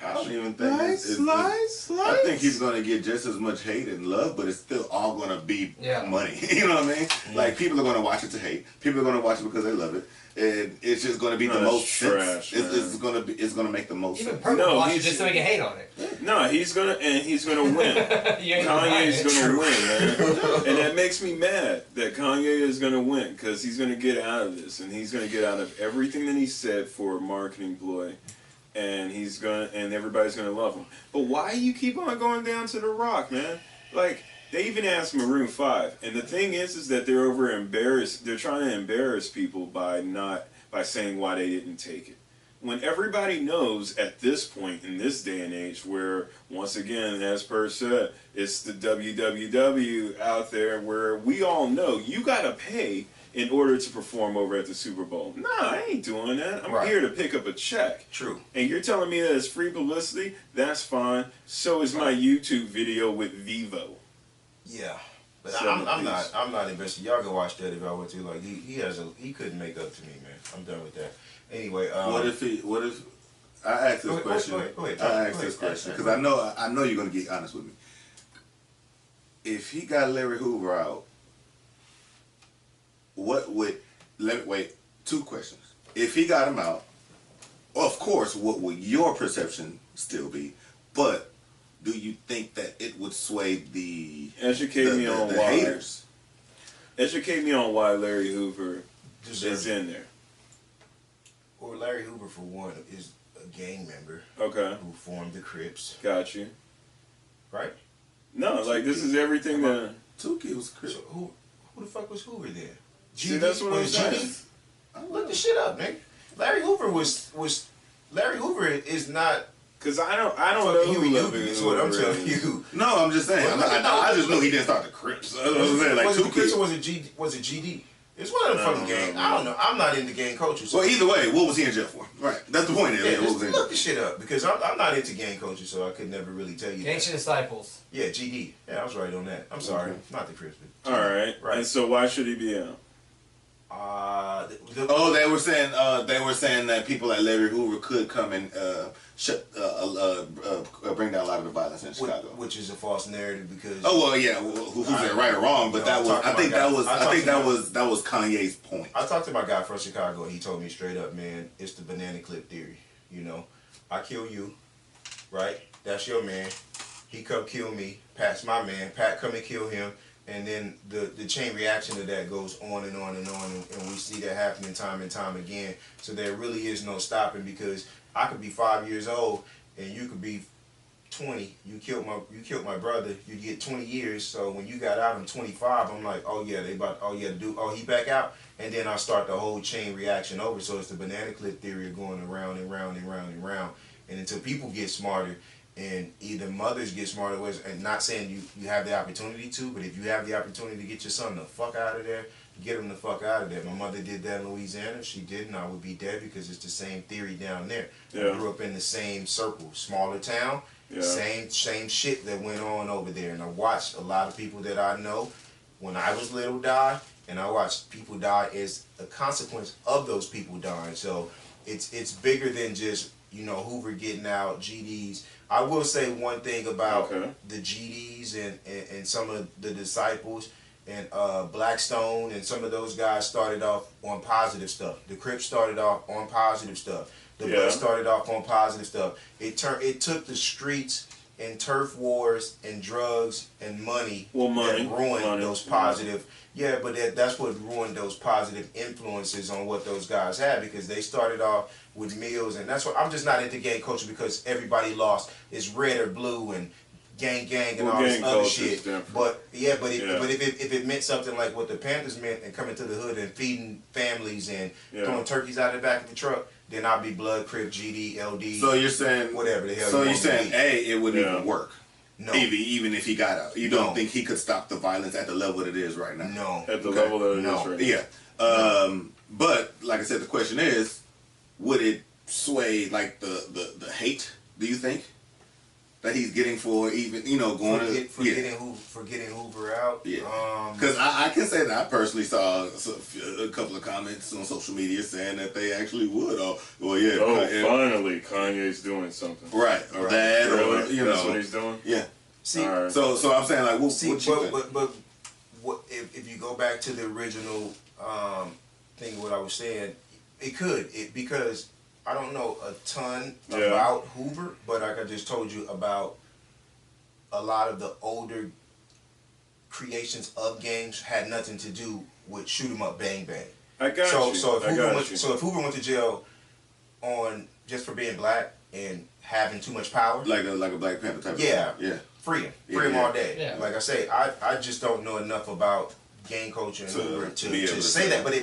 I don't even think I think he's going to get just as much hate and love, but it's still all going to be money. You know what I mean? Like, people are going to watch it to hate. People are going to watch it because they love it. And it's just going to be the most trash. It's going to make the most sense. Pert watch it just so he can hate on it. No, he's going to win. Kanye's going to win, man. And that makes me mad that Kanye is going to win because he's going to get out of this, and he's going to get out of everything that he said for a marketing ploy. And everybody's gonna love him. But why you keep on going down to The Rock, man? Like, they even asked Maroon 5, and the thing is that they're they're trying to embarrass people by saying why they didn't take it. When everybody knows at this point in this day and age, where once again, as Pert said, it's the WWW out there, where we all know you gotta pay in order to perform over at the Super Bowl. Nah, I ain't doing that. I'm here to pick up a check. True. And you're telling me that it's free publicity? That's fine. So is my YouTube video with Vivo. Yeah. But I'm not invested. Y'all can watch that if I want to. Like he couldn't make up to me, man. I'm done with that. Anyway, what if I asked this question? I asked this question because I know you're gonna get honest with me. If he got Larry Hoover out, two questions. If he got him out, of course, what would your perception still be? But do you think that it would sway the haters? Educate me on why Larry Hoover is in there. Well, Larry Hoover, for one, is a gang member. Okay. Who formed the Crips. Got you. Right? No, like this is everything that Tuki was Crips. So who the fuck was Hoover then? See, that's what I'm saying. Look the shit up, nigga. Larry Hoover Larry Hoover is not. Cause I don't know who is what I'm telling you. No, I'm just saying. I just know he didn't start the Crips. That's what I'm saying. Like was it Crips or was it GD? It's one of them fucking gang. I don't know. I'm not into gang culture. So well, either way, what was he in jail for? Right. That's the point. Look the shit up because I'm not into gang culture, so I could never really tell you. Gangsta Disciples. Yeah, GD. Yeah, I was right on that. I'm sorry, not the Crips. All right. Right. And so why should he be out? They were saying that people like Larry Hoover could come and bring down a lot of the violence in Chicago, which is a false narrative because. Oh well, yeah, who's it right or wrong? But I think that was Kanye's point. I talked to my guy from Chicago, and he told me straight up, man, it's the banana clip theory. You know, I kill you, right? That's your man. He come kill me. Pat's my man. Pat come and kill him. And then the chain reaction to that goes on and on and on, and we see that happening time and time again. So there really is no stopping because I could be 5 years old and you could be 20. You killed my brother. You get 20 years. So when you got out, I'm 25. I'm like, oh yeah, he back out, and then I start the whole chain reaction over. So it's the banana clip theory of going around and round and round and round, and until people get smarter. And either mothers get smarter, and not saying you have the opportunity to, but if you have the opportunity to get your son the fuck out of there, get him the fuck out of there. My mother did that in Louisiana. If she didn't, I would be dead because it's the same theory down there. Yeah. I grew up in the same circle, smaller town, same shit that went on over there. And I watched a lot of people that I know when I was little die, and I watched people die as a consequence of those people dying. So it's bigger than just, Hoover getting out, GDs. I will say one thing about the GDs and some of the disciples and Blackstone and some of those guys started off on positive stuff. The Crips started off on positive stuff. The Bloods started off on positive stuff. It took the streets and turf wars and drugs and money that ruined those positive. Yeah, but that's what ruined those positive influences on what those guys had, because they started off with meals, and that's what I'm just not into gang culture, because everybody lost. It's red or blue and gang and all this other shit. But if it meant something like what the Panthers meant, and coming to the hood and feeding families and throwing turkeys out of the back of the truck, then I'll be Blood, Crip, GD, LD. So you're saying whatever the hell. So you're saying it wouldn't even work. No. Even if he got out, you don't think he could stop the violence at the level that it is right now? No. At the level that it is right now. Yeah. But like I said, the question is, would it sway like the hate? Do you think that he's getting for even going for getting Hoover out? Yeah. Because I can say that I personally saw a couple of comments on social media saying that they actually would. Finally, Kanye's doing something. Right. Or that. Really? Or that's what he's doing. Yeah. See. Right. So I'm saying like, what you think? But what if you go back to the original thing, what I was saying, it could because I don't know a ton about Hoover, but like I just told you about a lot of the older creations of games had nothing to do with shoot 'em up, bang bang. I got you. So if Hoover went to jail on just for being black and having too much power, like a Black Panther type. Yeah. Free him all day. Yeah. Like I say, I just don't know enough about gang culture and Hoover to say that. But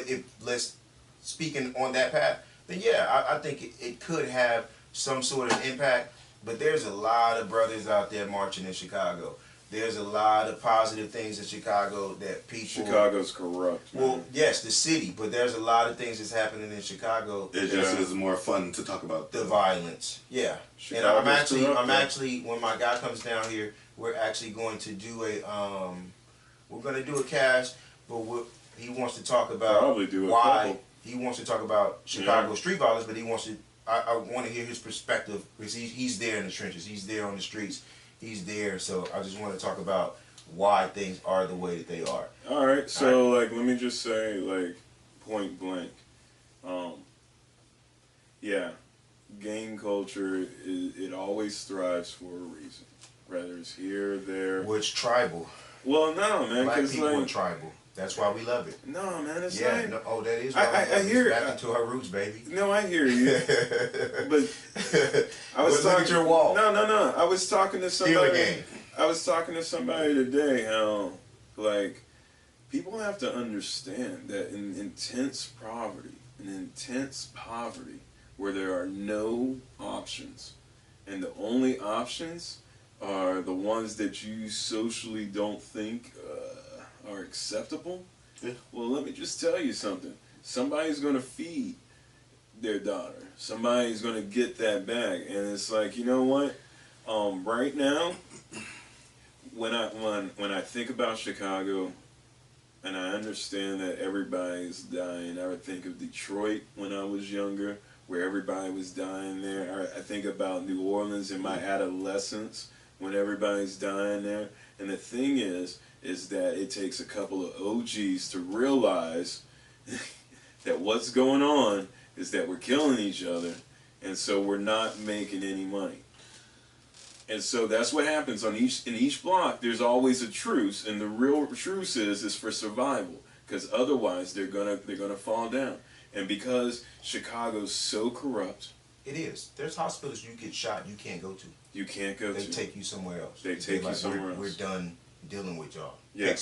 if let's speaking on that path, then I think it could have some sort of impact. But there's a lot of brothers out there marching in Chicago. There's a lot of positive things in Chicago that people. Chicago's corrupt. Man. Well, yes, the city, but there's a lot of things that's happening in Chicago. It just is more fun to talk about the violence. Yeah, Chicago's and I'm actually when my guy comes down here, we're actually going to do a cast, but he wants to talk about why he wants to talk about Chicago street violence, but he wants to. I want to hear his perspective because he's there in the trenches. He's there on the streets. He's there. So I just want to talk about why things are the way that they are. All right. So let me just say point blank. Gang culture it always thrives for a reason. Whether it's here, there. Well, it's tribal. Well, no, man. Black people are tribal. That's why we love it. No, man, it's that is why I hear back into our roots, baby. No, I hear you. But I was talking at your wall. No. I was talking to somebody. I was talking to somebody today how people have to understand that in intense poverty, where there are no options, and the only options are the ones that you socially don't think are acceptable. Yeah. Well, let me just tell you something. Somebody's going to feed their daughter. Somebody's going to get that bag. And it's like, you know what? Right now, when I think about Chicago, and I understand that everybody's dying, I would think of Detroit when I was younger, where everybody was dying there. I think about New Orleans in my adolescence when everybody's dying there. And the thing is that it takes a couple of OGs to realize that what's going on is that we're killing each other, and so we're not making any money. And so that's what happens in each block. There's always a truce, and the real truce is for survival, because otherwise they're gonna fall down. And because Chicago's so corrupt, it is. There's hospitals you get shot you can't go to. You can't go to. They take you somewhere else. They take you somewhere else. We're done dealing with y'all. Yeah.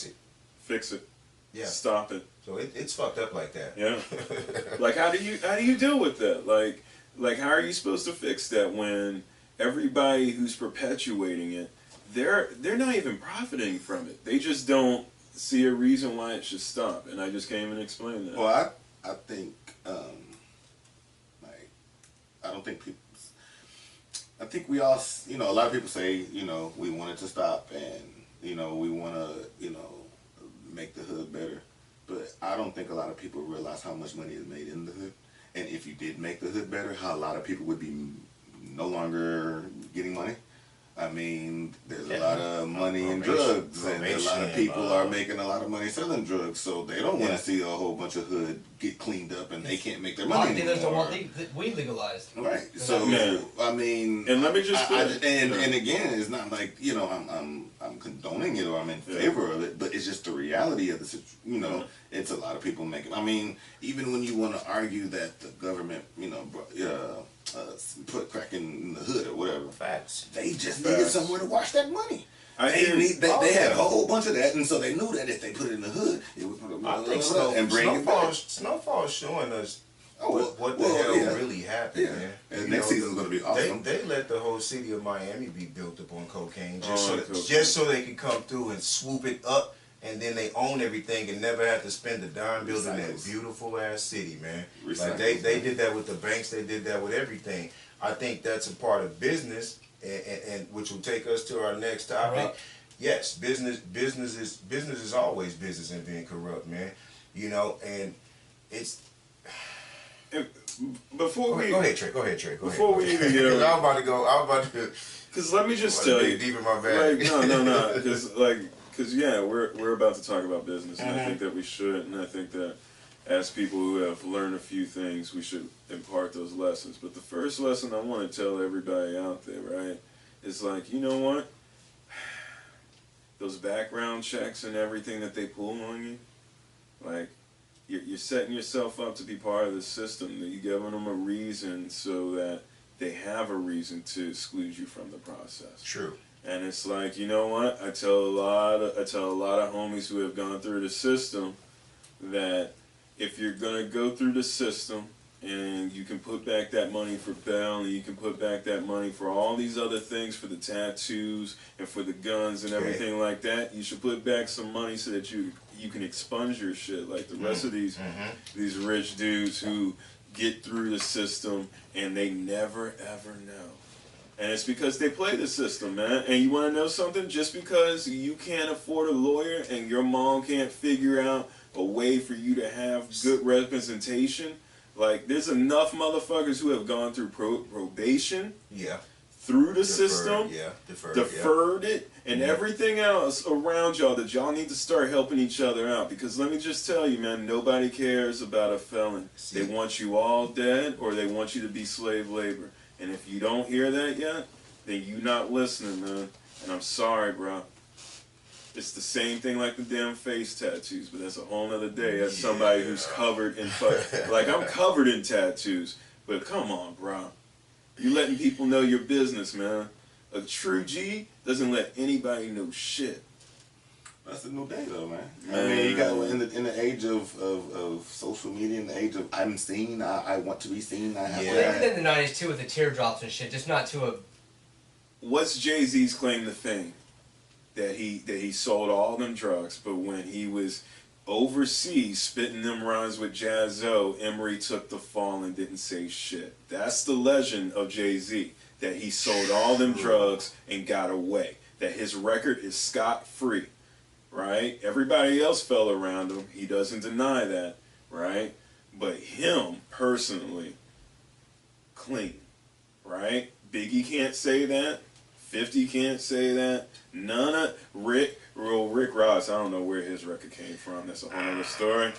Fix it. Yeah. Stop it. So it's fucked up like that. Yeah. How do you deal with that? Like how are you supposed to fix that when everybody who's perpetuating it, they're not even profiting from it. They just don't see a reason why it should stop. And I just can't even explain that. Well, I think I don't think people. I think we all, a lot of people say, we want it to stop and, we want to, make the hood better. But I don't think a lot of people realize how much money is made in the hood. And if you did make the hood better, how a lot of people would be no longer getting money. I mean, there's a lot of money in drugs, and a lot of people are making a lot of money selling drugs, so they don't want to see a whole bunch of hood get cleaned up, and they can't make their money anymore. Dealers don't want weed legalized. Right. So I mean, and let me just and again, it's not like I'm condoning it or I'm in favor of it, but it's just the reality of the situation. You know, it's a lot of people making. I mean, even when you want to argue that the government, put crack in the hood or whatever. Facts. They just needed somewhere to wash that money. They had a whole bunch of that, and so they knew that if they put it in the hood, it would put Snowfall is showing us what the hell really happened, man. And next season's going to be awesome. They let the whole city of Miami be built up on cocaine just so they could come through and swoop it up, and then they own everything and never have to spend a dime building that beautiful ass city, man. Like they did that with the banks, they did that with everything. I think that's a part of business, and which will take us to our next topic. Right. Yes, business is always business and being corrupt, man. You know, and it's. Before we go ahead, Trey. Before we even get over, I was about to. Because let me just tell you, deep in my bag. No. Because we're about to talk about business, and I think that we should, and I think that as people who have learned a few things, we should impart those lessons. But the first lesson I want to tell everybody out there, right, is like, you know what? Those background checks and everything that they pull on you, like, you're setting yourself up to be part of the system. That you're giving them a reason so that they have a reason to exclude you from the process. True. And it's like, you know what? I tell a lot of homies who have gone through the system that if you're gonna go through the system and you can put back that money for bail and you can put back that money for all these other things, for the tattoos and for the guns and everything like that, you should put back some money so that you can expunge your shit like the rest of these rich dudes who get through the system and they never ever know. And it's because they play the system, man. And you want to know something? Just because you can't afford a lawyer and your mom can't figure out a way for you to have good representation, like there's enough motherfuckers who have gone through probation, through the system, deferred it, and everything else around y'all that y'all need to start helping each other out. Because let me just tell you, man, nobody cares about a felon. They want you all dead or they want you to be slave labor. And if you don't hear that yet, then you not listening, man. And I'm sorry, bro. It's the same thing like the damn face tattoos, but that's a whole nother day. As somebody who's covered in like I'm covered in tattoos, but come on, bro. You letting people know your business, man. A true G doesn't let anybody know shit. That's the new day, though, man. I mean, you got in the age of social media, in the age of I'm seen, I want to be seen. I have even in the '90s too, with the teardrops and shit, just not to a. What's Jay-Z's claim to fame? That he sold all them drugs, but when he was overseas spitting them rhymes with Jazzo, Emery took the fall and didn't say shit. That's the legend of Jay-Z. That he sold all them drugs and got away. That his record is scot-free. Right? Everybody else fell around him. He doesn't deny that, right? But him, personally, clean, right? Biggie can't say that. 50 can't say that. None of Rick Ross, I don't know where his record came from. That's a whole other story.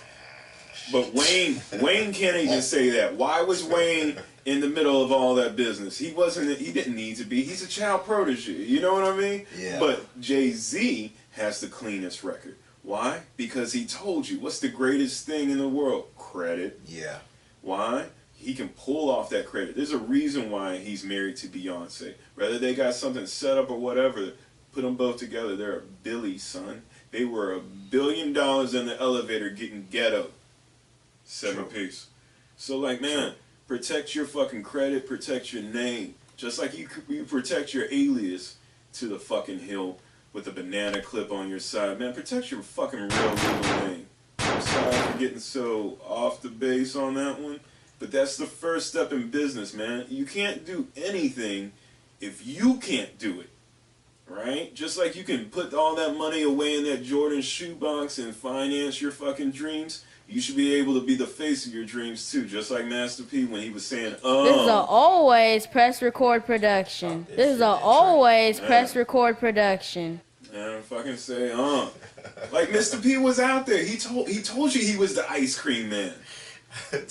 But Wayne can't even say that. Why was Wayne in the middle of all that business? He didn't need to be. He's a child protege. You know what I mean? Yeah. But Jay-Z has the cleanest record. Why? Because he told you, what's the greatest thing in the world? Credit. Yeah. Why? He can pull off that credit. There's a reason why he's married to Beyonce. Whether they got something set up or whatever, put them both together. They're a Billy, son. They were $1 billion in the elevator getting ghetto. 7-piece. So, like, man, protect your fucking credit, protect your name. Just like you protect your alias to the fucking hill with a banana clip on your side. Man, protect your fucking real legal name. I'm sorry for getting so off the base on that one, but that's the first step in business, man. You can't do anything if you can't do it, right? Just like you can put all that money away in that Jordan shoebox and finance your fucking dreams, You should be able to be the face of your dreams too, just like Master P when he was saying, This is a always press record production. This is a always press record production. And fucking say, like Mr. P was out there. He told you he was the ice cream man. But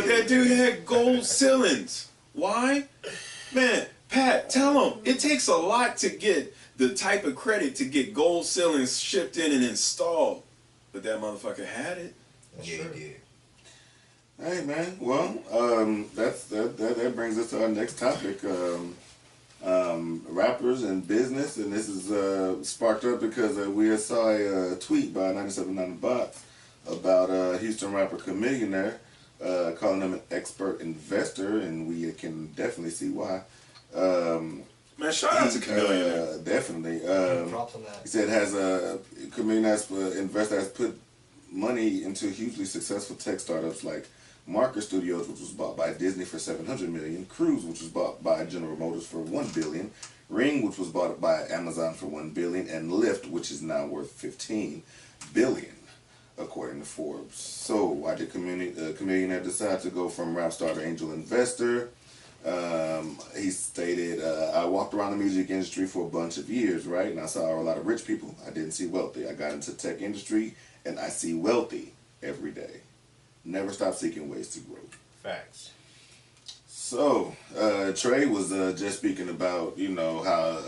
that dude had gold ceilings. Why? Man, Pat, tell him it takes a lot to get the type of credit to get gold ceilings shipped in and installed. But that motherfucker had it. Yeah, he did. Hey man, well, that brings us to our next topic. Rappers and business, and this is sparked up because we saw a tweet by 97.9 Bots about a Houston rapper Chameleonaire, calling him an expert investor, and we can definitely see why. Man, shout out to Chameleonaire. Definitely. Props on that. He said has a Chameleonaire investor has put money into hugely successful tech startups like Marker Studios, which was bought by Disney for $700 million, Cruise, which was bought by General Motors for $1 billion, Ring, which was bought by Amazon for $1 billion, and Lyft, which is now worth $15 billion, according to Forbes. So why did Chameleonaire decide to go from rap star to angel investor? He stated, I walked around the music industry for a bunch of years, right? And I saw a lot of rich people. I didn't see wealthy. I got into tech industry, and I see wealthy every day. Never stop seeking ways to grow. Facts. So, Trey was just speaking about, how,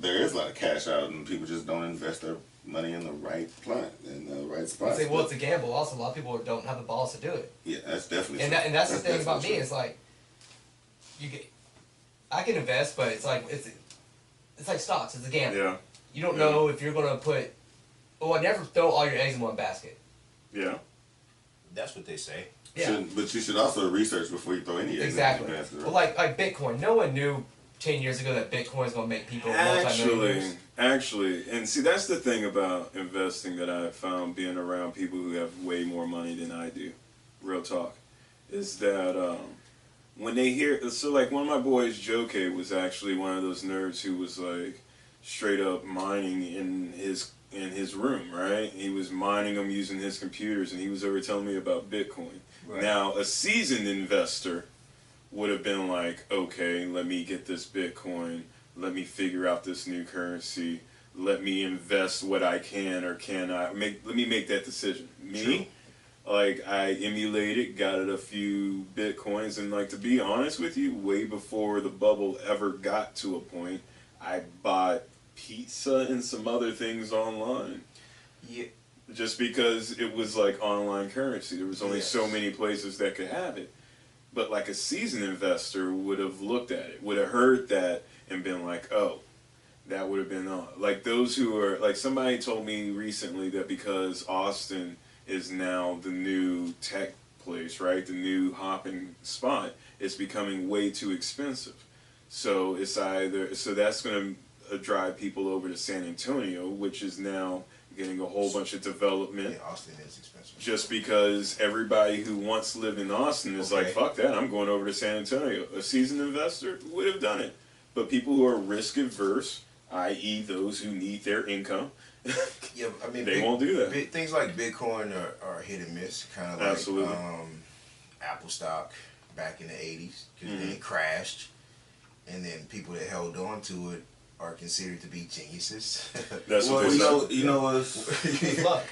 there is a lot of cash out and people just don't invest their money in the right plant, in the right spot. Well, it's a gamble. Also, a lot of people don't have the balls to do it. Yeah, that's definitely true. And that's the thing about me. It's like, I can invest, but it's like stocks. It's a gamble. Yeah. You don't know if you're going to put... Well, never throw all your eggs in one basket. Yeah. That's what they say. Yeah. But you should also research before you throw any eggs exactly. in the basket. Well, like Bitcoin. No one knew 10 years ago that Bitcoin is going to make people multi-millionaires. Actually, and see, that's the thing about investing that I found being around people who have way more money than I do. Real talk. Is that when they hear... So, like, one of my boys, Joe K, was actually one of those nerds who was, like, straight up mining in his room, right? He was mining them using his computers, and he was ever telling me about Bitcoin. Right. Now, a seasoned investor would have been like, okay, let me get this Bitcoin, let me figure out this new currency, let me invest what I can or cannot, let me make that decision. Me, like, I emulated, got it a few Bitcoins, and like, to be honest with you, way before the bubble ever got to a point, I bought pizza and some other things online. Yeah. Just because it was like online currency. There was only so many places that could have it. But like a seasoned investor would have looked at it, would have heard that and been like, oh, that would have been on. Like those who are, like somebody told me recently that because Austin is now the new tech place, right? The new hopping spot, it's becoming way too expensive. So it's so that's going to drive people over to San Antonio, which is now getting a whole bunch of development. Yeah, Austin is expensive. Just because everybody who once lived in Austin is like, fuck that, I'm going over to San Antonio. A seasoned investor would have done it. But people who are risk averse, i.e. those who need their income, yeah, I mean, they won't do that. Things like Bitcoin are hit and miss, kind of like Absolutely. Apple stock back in the 80s, because then it crashed. And then people that held on to it are considered to be geniuses. That's well, what you know what? Luck.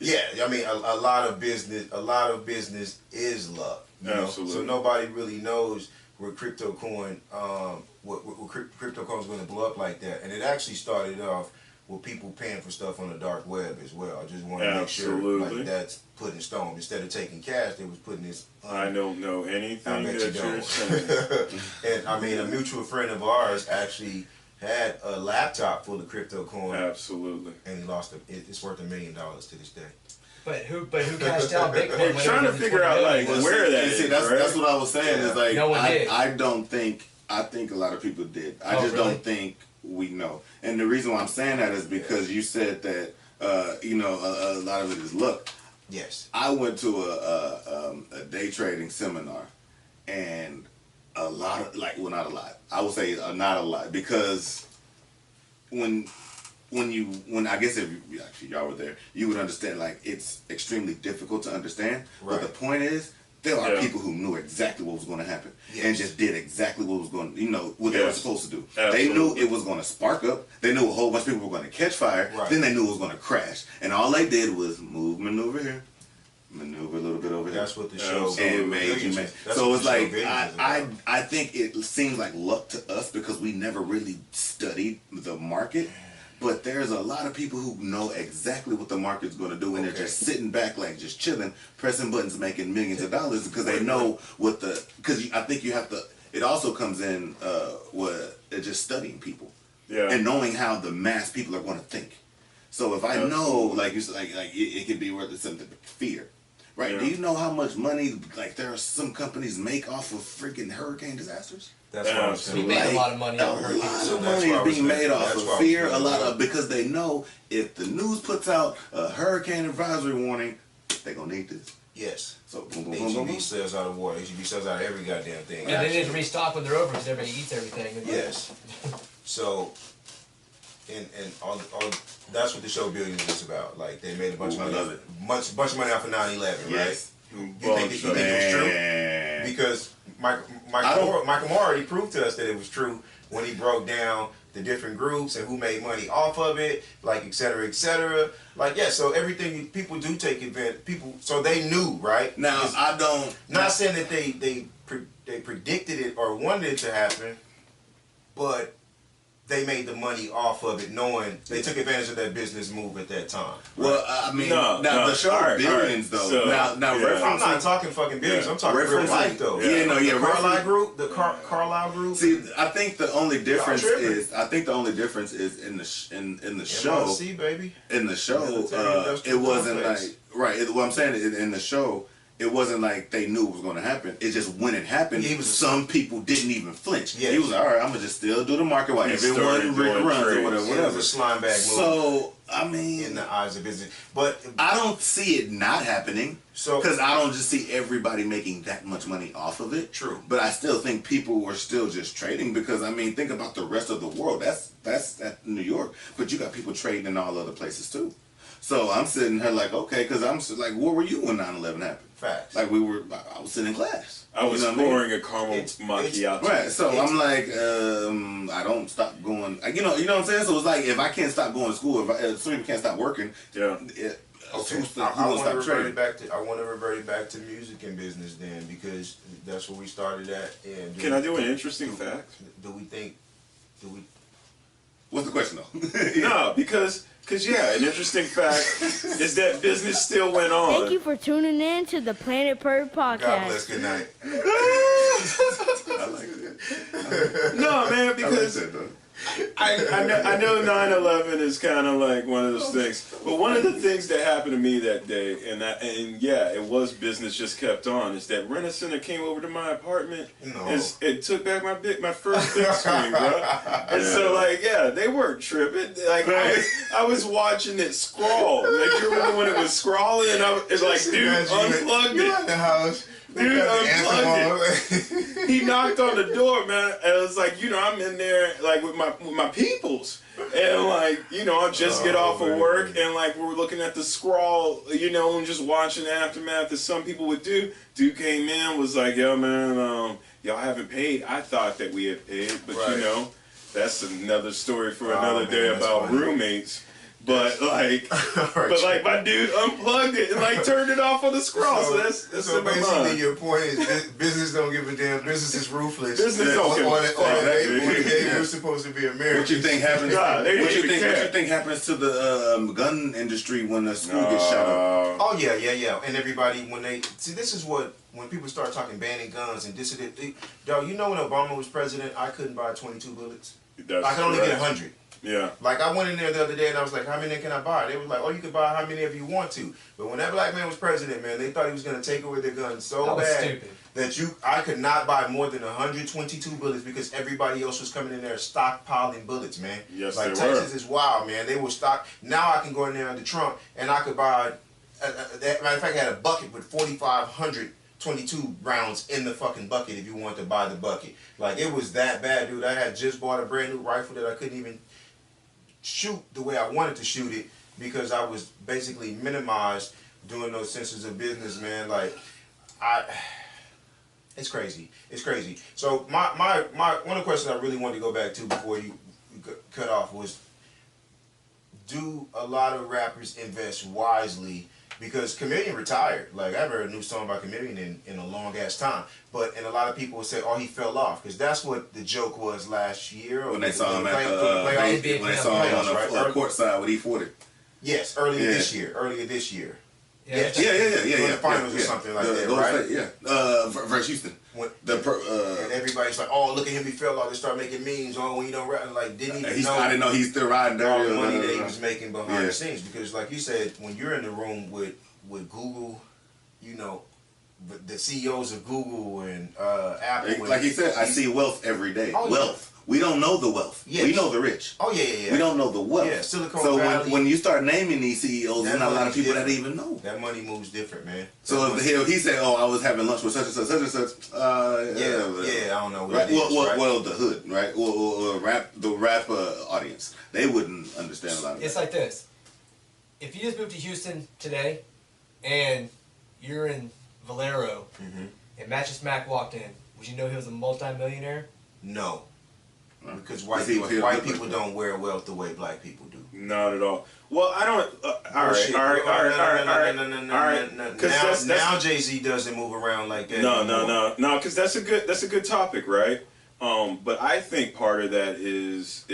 Yeah, I mean, a lot of business is luck. Absolutely. So nobody really knows where crypto coin, what crypto coin is going to blow up like that. And it actually started off with people paying for stuff on the dark web as well. I just want to make sure like that's put in stone. Instead of taking cash, they was putting this. I don't know anything that you're saying. And I mean, a mutual friend of ours actually had a laptop full of crypto coin. Absolutely. And he lost it. It's worth $1 million to this day. But who cashed out Bitcoin? They're trying to figure out like where that is. That's what I was saying. Is like no one did. I think a lot of people did. I just don't think we know. And the reason why I'm saying that is because you said that a lot of it is luck. Yes. I went to a day trading seminar, and a lot of not a lot. I would say not a lot, because when when I guess if actually y'all were there, you would understand like it's extremely difficult to understand. Right. But the point is, there are people who knew exactly what was going to happen and just did exactly what was going, what they were supposed to do. Absolutely. They knew it was going to spark up. They knew a whole bunch of people were going to catch fire. Right. Then they knew it was going to crash. And all they did was maneuver here, maneuver a little bit over here. That's what the show and made you make. So it's like I think it seems like luck to us because we never really studied the market. But there's a lot of people who know exactly what the market's going to do, and they're just sitting back, like just chilling, pressing buttons, making millions of dollars because they know what the. Because I think you have to. It also comes in with just studying people, and knowing how the mass people are going to think. So if I know, like you said, like it could be worth something fear, right? Yeah. Do you know how much money like there are some companies make off of freaking hurricane disasters? That's why I was we make a lot of money. A lot of money is being made off of fear. A lot of because they know if the news puts out a hurricane advisory warning, they're gonna need this. Yes. So HEB sells out of water. HEB sells out of every goddamn thing. Yeah, they need to restock when they're over because everybody eats everything. Yes. So, and all that's what the show Billions is about. Like they made a bunch of money. I love it. Bunch of money off of 9/11, right? You think it was true? Because Michael Moore already proved to us that it was true when he broke down the different groups and who made money off of it, like et cetera, et cetera. Like so everything people do take advantage. People, so they knew, right? Now I don't. Not saying that they predicted it or wanted it to happen, but they made the money off of it, knowing they took advantage of that business move at that time. Right? Well, I mean, the show Billions though. So, I'm not talking fucking Billions. I'm talking real life though. The Carlisle group. See, I think the only difference is in the show. MLC, baby. In the show, it wasn't like what I'm saying in the show. It wasn't like they knew it was going to happen. It's just when it happened, some people didn't even flinch. Yes. He was like, all right, I'm going to just still do the market while everyone runs or whatever. It was a slime bag move. So, I mean... in the eyes of business. But I don't see it not happening. Because I don't just see everybody making that much money off of it. True. But I still think people were still just trading because, I mean, think about the rest of the world. That's at New York. But you got people trading in all other places too. So I'm sitting here like, okay, because I'm like, where were you when 9/11 happened? Facts. Like I was sitting in class. I was pouring a caramel macchiato. Right. So I'm like, I don't stop going. You know what I'm saying? So it's like if I can't stop going to school, if some people can't stop working, I want to revert it back to music and business then because that's where we started at. And can I do an interesting fact? What's the question though? No, because an interesting fact is that business still went on. Thank you for tuning in to the Planet Pert podcast. God bless. Good night. I like it. No, man, because I know 9/11 is kind of like one of those things, but one of the things that happened to me that day, and it was business just kept on, is that Rent-A-Center came over to my apartment. It took back my first big screen, bro. And so they weren't tripping. Like I was watching it scroll. Like you remember when it was scrolling, and it's like, dude, unplugged it. In the house. Dude, unplugged it. He knocked on the door, man, and it was like, I'm in there like with my peoples, and like, I just get off of work, and like we're looking at the scroll, and just watching the aftermath that some people would do. Dude came in, was like, yo, man, y'all haven't paid. I thought that we had paid, but that's another story for another day about roommates. But my dude unplugged it and like turned it off on the scroll. So that's basically your point is business don't give a damn. Business is ruthless. Business don't give a damn. We're supposed to be American. What you think happens? What you think happens to the gun industry when the school gets shot up? Oh yeah. And everybody when this is when people start talking banning guns and dissident. Dog, when Obama was president, I couldn't buy 22 bullets. I could only get 100. Yeah. Like I went in there the other day and I was like, how many can I buy? They was like, you can buy how many of you want to. But when that black man was president, man, they thought he was gonna take away their guns so bad that I could not buy more than 122 bullets because everybody else was coming in there stockpiling bullets, man. Yes, like Texas is wild, man. They were stock. Now I can go in there under Trump and I could buy. Matter of fact, I had a bucket with 4,500. 22 rounds in the fucking bucket if you want to buy the bucket. Like it was that bad, dude. I had just bought a brand new rifle that I couldn't even shoot the way I wanted to shoot it because I was basically minimized doing those senses of business, man. Like, it's crazy. It's crazy. So my one of the questions I really wanted to go back to before you cut off was, do a lot of rappers invest wisely? Because Chameleon retired. Like, I haven't heard a new song by Chameleon in a long ass time. And a lot of people would say, oh, he fell off. Because that's what the joke was last year. When they saw him at when they saw him on the court side with E40. Yes, earlier this year. Yeah, the finals or something like that, right? Versus Houston. And everybody's like, oh, look at him, he fell off. They start making memes on when you don't rap. Like, I didn't know he's still riding all dirty. the money that he was making behind the scenes. Because, like you said, when you're in the room with Google, you know, the CEOs of Google and Apple. Like he said, I see wealth every day. Oh, wealth. We don't know the wealth. Yes. We know the rich. Oh, yeah. We don't know the wealth. Yeah, Silicon Valley. So when you start naming these CEOs, there's not a lot of people that even know. That money moves different, man. So if he said, oh, I was having lunch with such and such, such and such. I don't know what it is, well, the hood, right? Or the rap audience. They wouldn't understand a lot of it. It's like this. If you just moved to Houston today, and you're in Valero, and Matches Mac walked in, would you know he was a multi-millionaire? No. Because white people don't wear wealth the way black people do. Not at all. Well, I don't. All right. Now Jay-Z doesn't move around like that. No. Because that's a good topic, right? But I think part of that is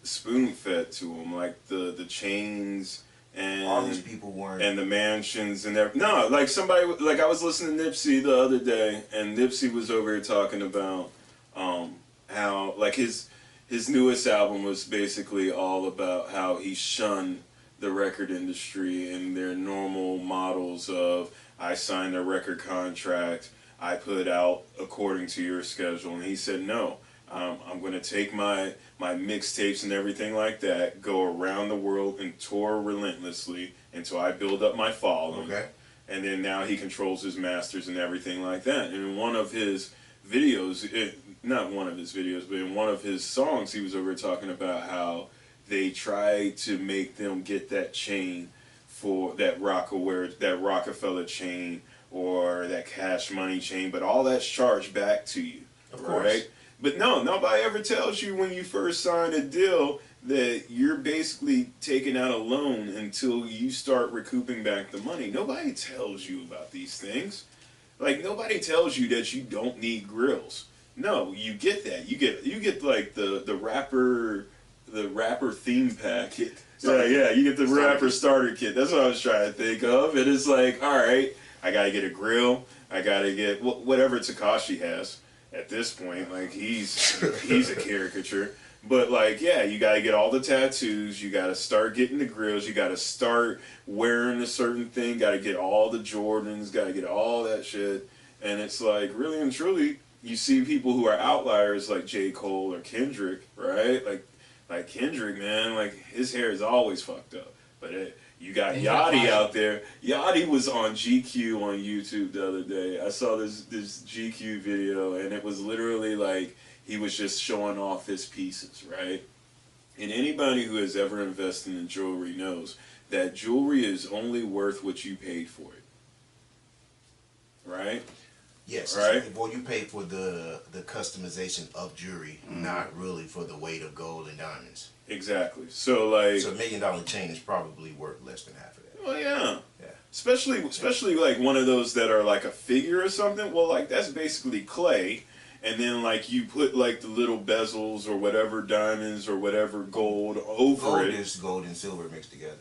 spoon fed to him, like the chains and all these people weren't, and the mansions and everything. No, like somebody, like I was listening to Nipsey the other day, and Nipsey was over here talking about how like his newest album was basically all about how he shunned the record industry and their normal models of, I signed a record contract, I put out according to your schedule. And he said, no, I'm going to take my mixtapes and everything like that, go around the world and tour relentlessly until I build up my following. Okay. And then now he controls his masters and everything like that. And in one of his videos, not one of his videos, but in one of his songs, he was over talking about how they tried to make them get that chain for that Rockefeller chain or that Cash Money chain, but all that's charged back to you. Of course. Right? But no, nobody ever tells you when you first sign a deal that you're basically taking out a loan until you start recouping back the money. Nobody tells you about these things. Like, nobody tells you that you don't need grills. No, you get that. You get like the rapper theme pack. You get the rapper starter kit. That's what I was trying to think of. And it's like, all right, I gotta get a grill. I gotta get whatever Tekashi has at this point. Like he's a caricature. But like, yeah, you gotta get all the tattoos. You gotta start getting the grills. You gotta start wearing a certain thing. Gotta get all the Jordans. Gotta get all that shit. And it's like, really and truly, you see people who are outliers like J. Cole or Kendrick, right? Like Kendrick, man, like his hair is always fucked up. But you got Yachty out there. Yachty was on GQ on YouTube the other day. I saw this GQ video, and it was literally like he was just showing off his pieces, right? And anybody who has ever invested in jewelry knows that jewelry is only worth what you paid for it, right? Yes, right. Well, you pay for the customization of jewelry, not really for the weight of gold and diamonds. Exactly. So like, so $1 million chain is probably worth less than half of that. Well, yeah. Especially like one of those that are like a figure or something. Well, like that's basically clay, and then like you put like the little bezels or whatever diamonds or whatever gold over it. Gold is gold and silver mixed together.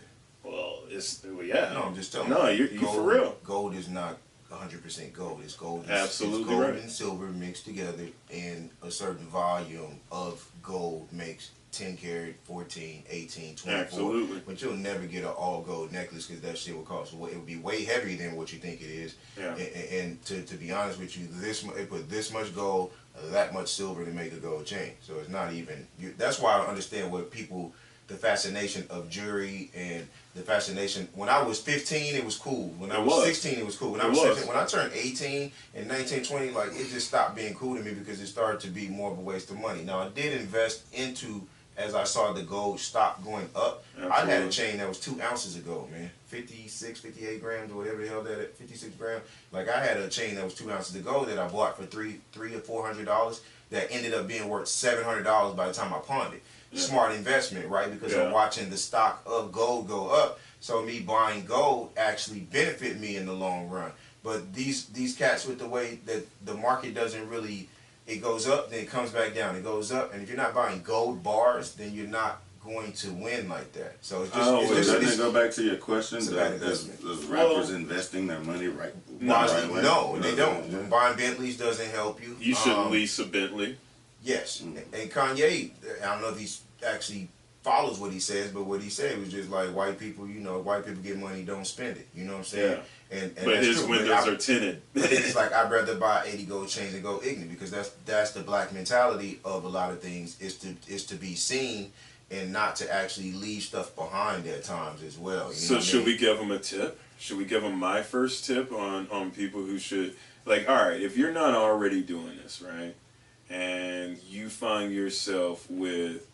Well, No, I'm just telling you. No, you for real. Gold is not 100% gold. It's gold. Absolutely it's gold right. and silver mixed together, and a certain volume of gold makes 10 karat, 14, 18, 24. Absolutely. But you'll never get an all gold necklace because that shit will cost. It would be way heavier than what you think it is. Yeah. And to be honest with you, it put this much gold, that much silver to make a gold chain. So it's not even. That's why I understand what people. The fascination of jewelry and the fascination. When I was 15, it was cool. When I was 16, it was cool. When I was 17, when I turned 18 and 19, 20, like it just stopped being cool to me because it started to be more of a waste of money. Now I did invest into as I saw the gold stock going up. Absolutely. I had a chain that was 2 ounces of gold, man. 56, 58 grams, or whatever the hell that is, 56 grams. Like, I had a chain that was 2 ounces of gold that I bought for $300 or $400 that ended up being worth $700 by the time I pawned it. Yeah. Smart investment, right? Because I'm watching the stock of gold go up. So me buying gold actually benefit me in the long run. But these cats, with the way that the market doesn't really, it goes up, then it comes back down. It goes up, and if you're not buying gold bars, then you're not going to win like that. So it's just. Doesn't it go back to your question? Does rappers investing their money right? No, they don't. Yeah. Buying Bentleys doesn't help you. You shouldn't lease a Bentley. Yes, and Kanye, I don't know if he's actually follows what he says, but what he said was just like, white people, white people get money, don't spend it. You know what I'm saying? Yeah. And but his windows are tinted. But it's like, I'd rather buy 80 gold chains and go ignorant, because that's the black mentality of a lot of things, is to be seen and not to actually leave stuff behind at times as well. So should we give them a tip? Should we give them my first tip on people who should, like, all right, if you're not already doing this, right, and you find yourself with,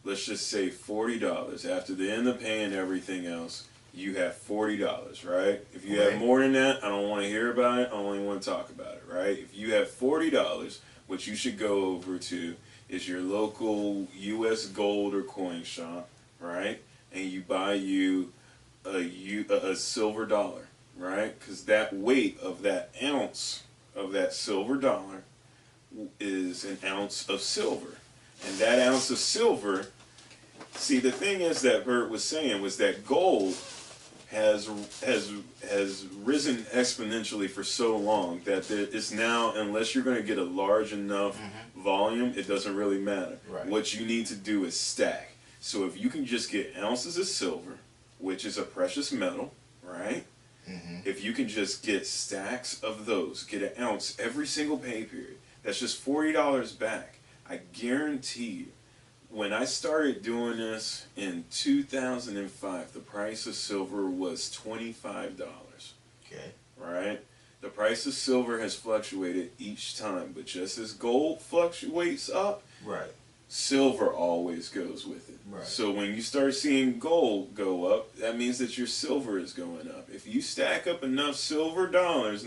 let's just say $40 after the end of paying everything else, you have $40, right? If you have more than that, I don't want to hear about it. I only want to talk about it, right? If you have $40, what you should go over to is your local U.S. gold or coin shop, right? And you buy you a silver dollar, right? Because that weight of that ounce of that silver dollar is an ounce of silver. And that ounce of silver, see, the thing is that Pert was saying was that gold has risen exponentially for so long that it's now, unless you're going to get a large enough volume, it doesn't really matter. Right. What you need to do is stack. So if you can just get ounces of silver, which is a precious metal, right? If you can just get stacks of those, get an ounce every single pay period, that's just $40 back. I guarantee you, when I started doing this in 2005, the price of silver was $25. Okay. Right? The price of silver has fluctuated each time, but just as gold fluctuates up, right, silver always goes with it. Right. So when you start seeing gold go up, that means that your silver is going up. If you stack up enough silver dollars,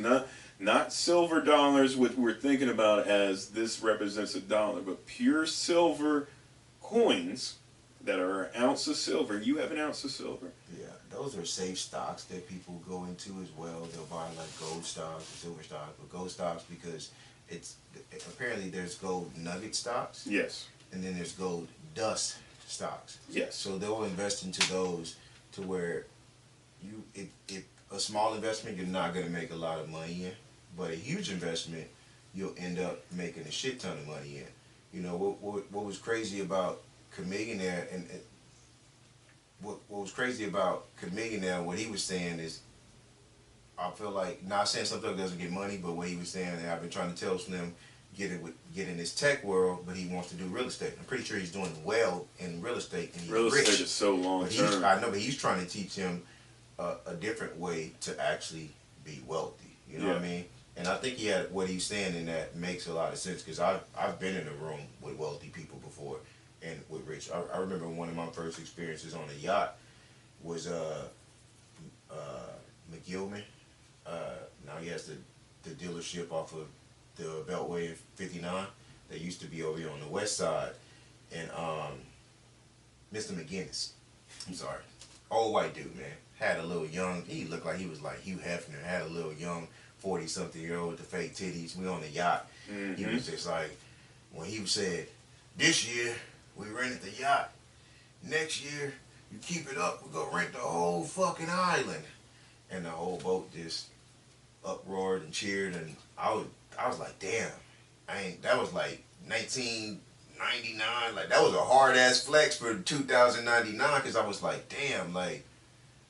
not silver dollars what we're thinking about as this represents a dollar, but pure silver coins that are an ounce of silver, you have an ounce of silver. Yeah, those are safe stocks that people go into as well. They'll buy like gold stocks or silver stocks, but gold stocks because apparently there's gold nugget stocks. Yes. And then there's gold dust stocks. Yes. So they'll invest into those to where if a small investment you're not going to make a lot of money in, but a huge investment you'll end up making a shit ton of money in. You know, what was crazy about Chameleonaire, and what was crazy about Chameleonaire, what he was saying is, I feel like, not saying something doesn't get money, but what he was saying, and I've been trying to tell Slim, get in this tech world, but he wants to do real estate. I'm pretty sure he's doing well in real estate, and he's real rich. Estate is so long term. I know, but he's trying to teach him a different way to actually be wealthy. You know what I mean? And I think what he's saying in that makes a lot of sense, because I've been in a room with wealthy people before and with rich. I remember one of my first experiences on a yacht was McGillman. Now he has the dealership off of the Beltway in 59 that used to be over here on the west side. And Mr. McGinnis, I'm sorry, old white dude, man, had a little young, he looked like he was like Hugh Hefner, had a little young 40-something-year-old with the fake titties. We on the yacht. He was just like, when he said, this year we rented the yacht. Next year you keep it up, we're gonna rent the whole fucking island. And the whole boat just uproared and cheered, and I was like, damn, that was like 1999. Like, that was a hard ass flex for 2099, because I was like, damn, like,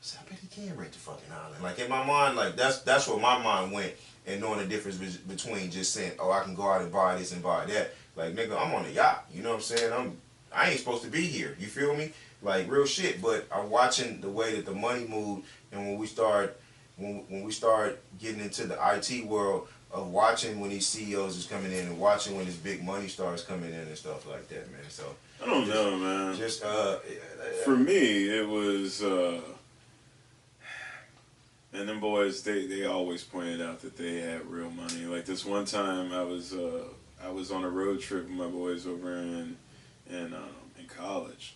I bet he can rent the fucking island. Like, in my mind, like, that's where my mind went, and knowing the difference between just saying, oh, I can go out and buy this and buy that. Like, nigga, I'm on a yacht. You know what I'm saying? I ain't supposed to be here. You feel me? Like, real shit. But I'm watching the way that the money moved, and when we start getting into the IT world, watching when these CEOs is coming in and watching when this big money starts coming in and stuff like that, man. So I don't know, man. Just for me, it was. And them boys, they always pointed out that they had real money. Like this one time, I was on a road trip with my boys over in college,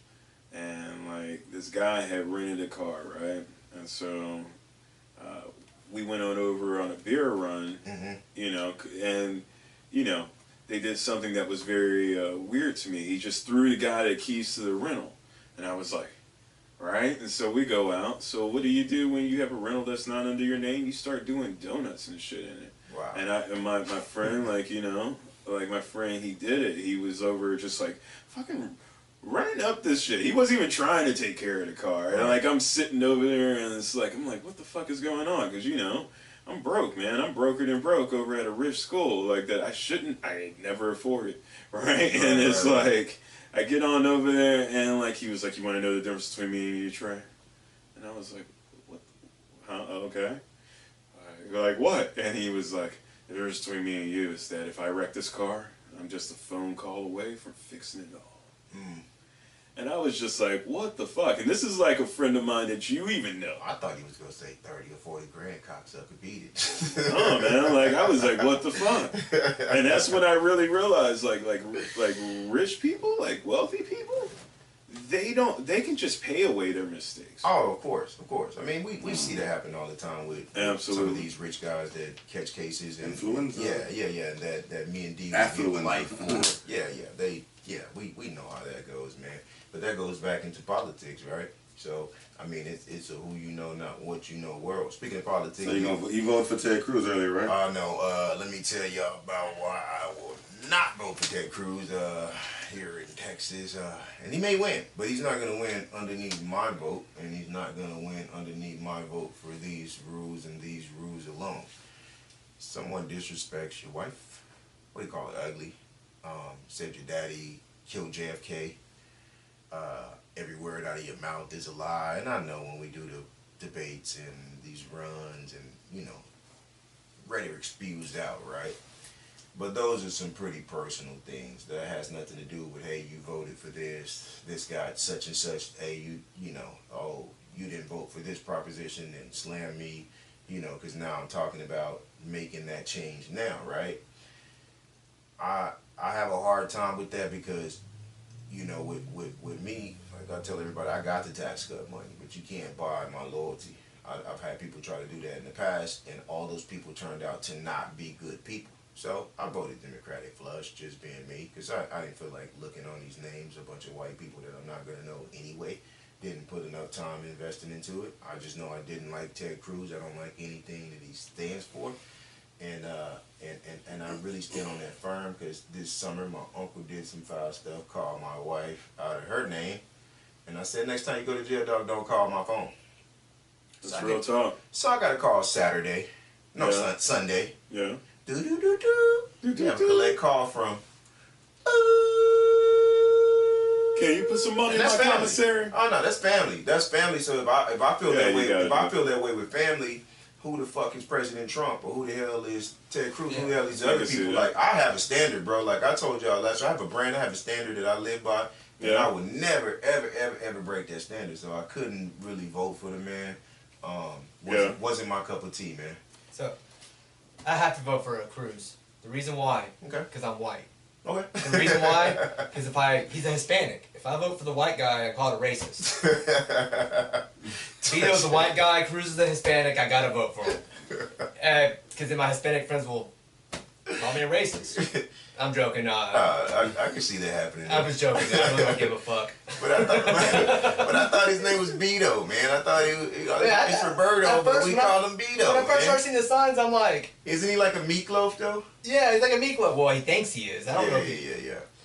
and like this guy had rented a car, right? And so we went on over on a beer run, you know, and you know they did something that was very weird to me. He just threw the guy the keys to the rental, and I was like. Right? And so we go out. So what do you do when you have a rental that's not under your name? You start doing donuts and shit in it. Wow. And my friend, like, you know, like my friend, he did it. He was over just like fucking running up this shit. He wasn't even trying to take care of the car. And like I'm sitting over there and it's like, I'm like, what the fuck is going on? Because, you know, I'm broke, man. I'm broker than broke over at a rich school like that. I never afford it. Right? And it's like... I get on over there, and, like, he was like, you want to know the difference between me and you, Trey? And I was like, what? Huh? Okay. Like, what? And he was like, the difference between me and you is that if I wreck this car, I'm just a phone call away from fixing it all. And I was just like, what the fuck? And this is like a friend of mine that you even know. I thought he was going to say 30 or 40 grand, cocksucker, beat it. Oh, man. Like, I was like, what the fuck? And that's when I really realized, like rich people, like wealthy people, they can just pay away their mistakes. Oh, of course. I mean, we see that happen all the time with some of these rich guys that catch cases and influence. Yeah. And that me and D affluent life for. We know how that goes, man. But that goes back into politics, right? So I mean, it's a who you know, not what you know world. Speaking of politics, so you voted for Ted Cruz earlier, right? No. Let me tell y'all about why I will not vote for Ted Cruz here in Texas. And he may win, but he's not going to win underneath my vote, and he's not going to win underneath my vote for these rules and these rules alone. Someone disrespects your wife. What do you call it? Ugly. Said your daddy killed JFK. Every word out of your mouth is a lie. And I know when we do the debates and these runs and, you know, rhetoric spews out, right? But those are some pretty personal things. That has nothing to do with, hey, you voted for this guy, such and such, hey, you know, oh, you didn't vote for this proposition and slam me, you know, because now I'm talking about making that change now, right? I have a hard time with that because, you know, with me, like I tell everybody, I got the tax cut money, but you can't buy my loyalty. I've had people try to do that in the past, and all those people turned out to not be good people. So I voted Democratic flush, just being me, because I didn't feel like looking on these names, a bunch of white people that I'm not going to know anyway. Didn't put enough time investing into it. I just know I didn't like Ted Cruz. I don't like anything that he stands for. And I really stand on that firm because this summer my uncle did some foul stuff, called my wife out of her name, and I said, next time you go to jail, dog, don't call my phone. That's real talk. So I got a call Saturday. No, Yeah. Sunday. Yeah. Yeah, collect call from. Can you put some money in my commissary? Oh no, that's family. That's family. So if I feel that way, if I feel that way with family, who the fuck is President Trump or who the hell is Ted Cruz? Who the hell is these other people? Like I have a standard, bro. Like I told y'all last year, I have a brand. I have a standard that I live by. And I would never, ever break that standard. So I couldn't really vote for the man. Wasn't my cup of tea, man. So I have to vote for Cruz. The reason why, okay, because I'm white. Okay. The reason why, because he's a Hispanic. If I vote for the white guy, I call it racist. Vito's a white guy, Cruz is a Hispanic, I gotta vote for him. Because then my Hispanic friends will call me a racist. I'm joking. I can see that happening. I was joking. I really don't give a fuck. But I thought his name was Beto, man. I thought he was, it's Roberto, but we call him Beto. When I first started seeing the signs, I'm like... Isn't he like a meatloaf, though? Yeah, he's like a meatloaf. Well, he thinks he is. I don't know.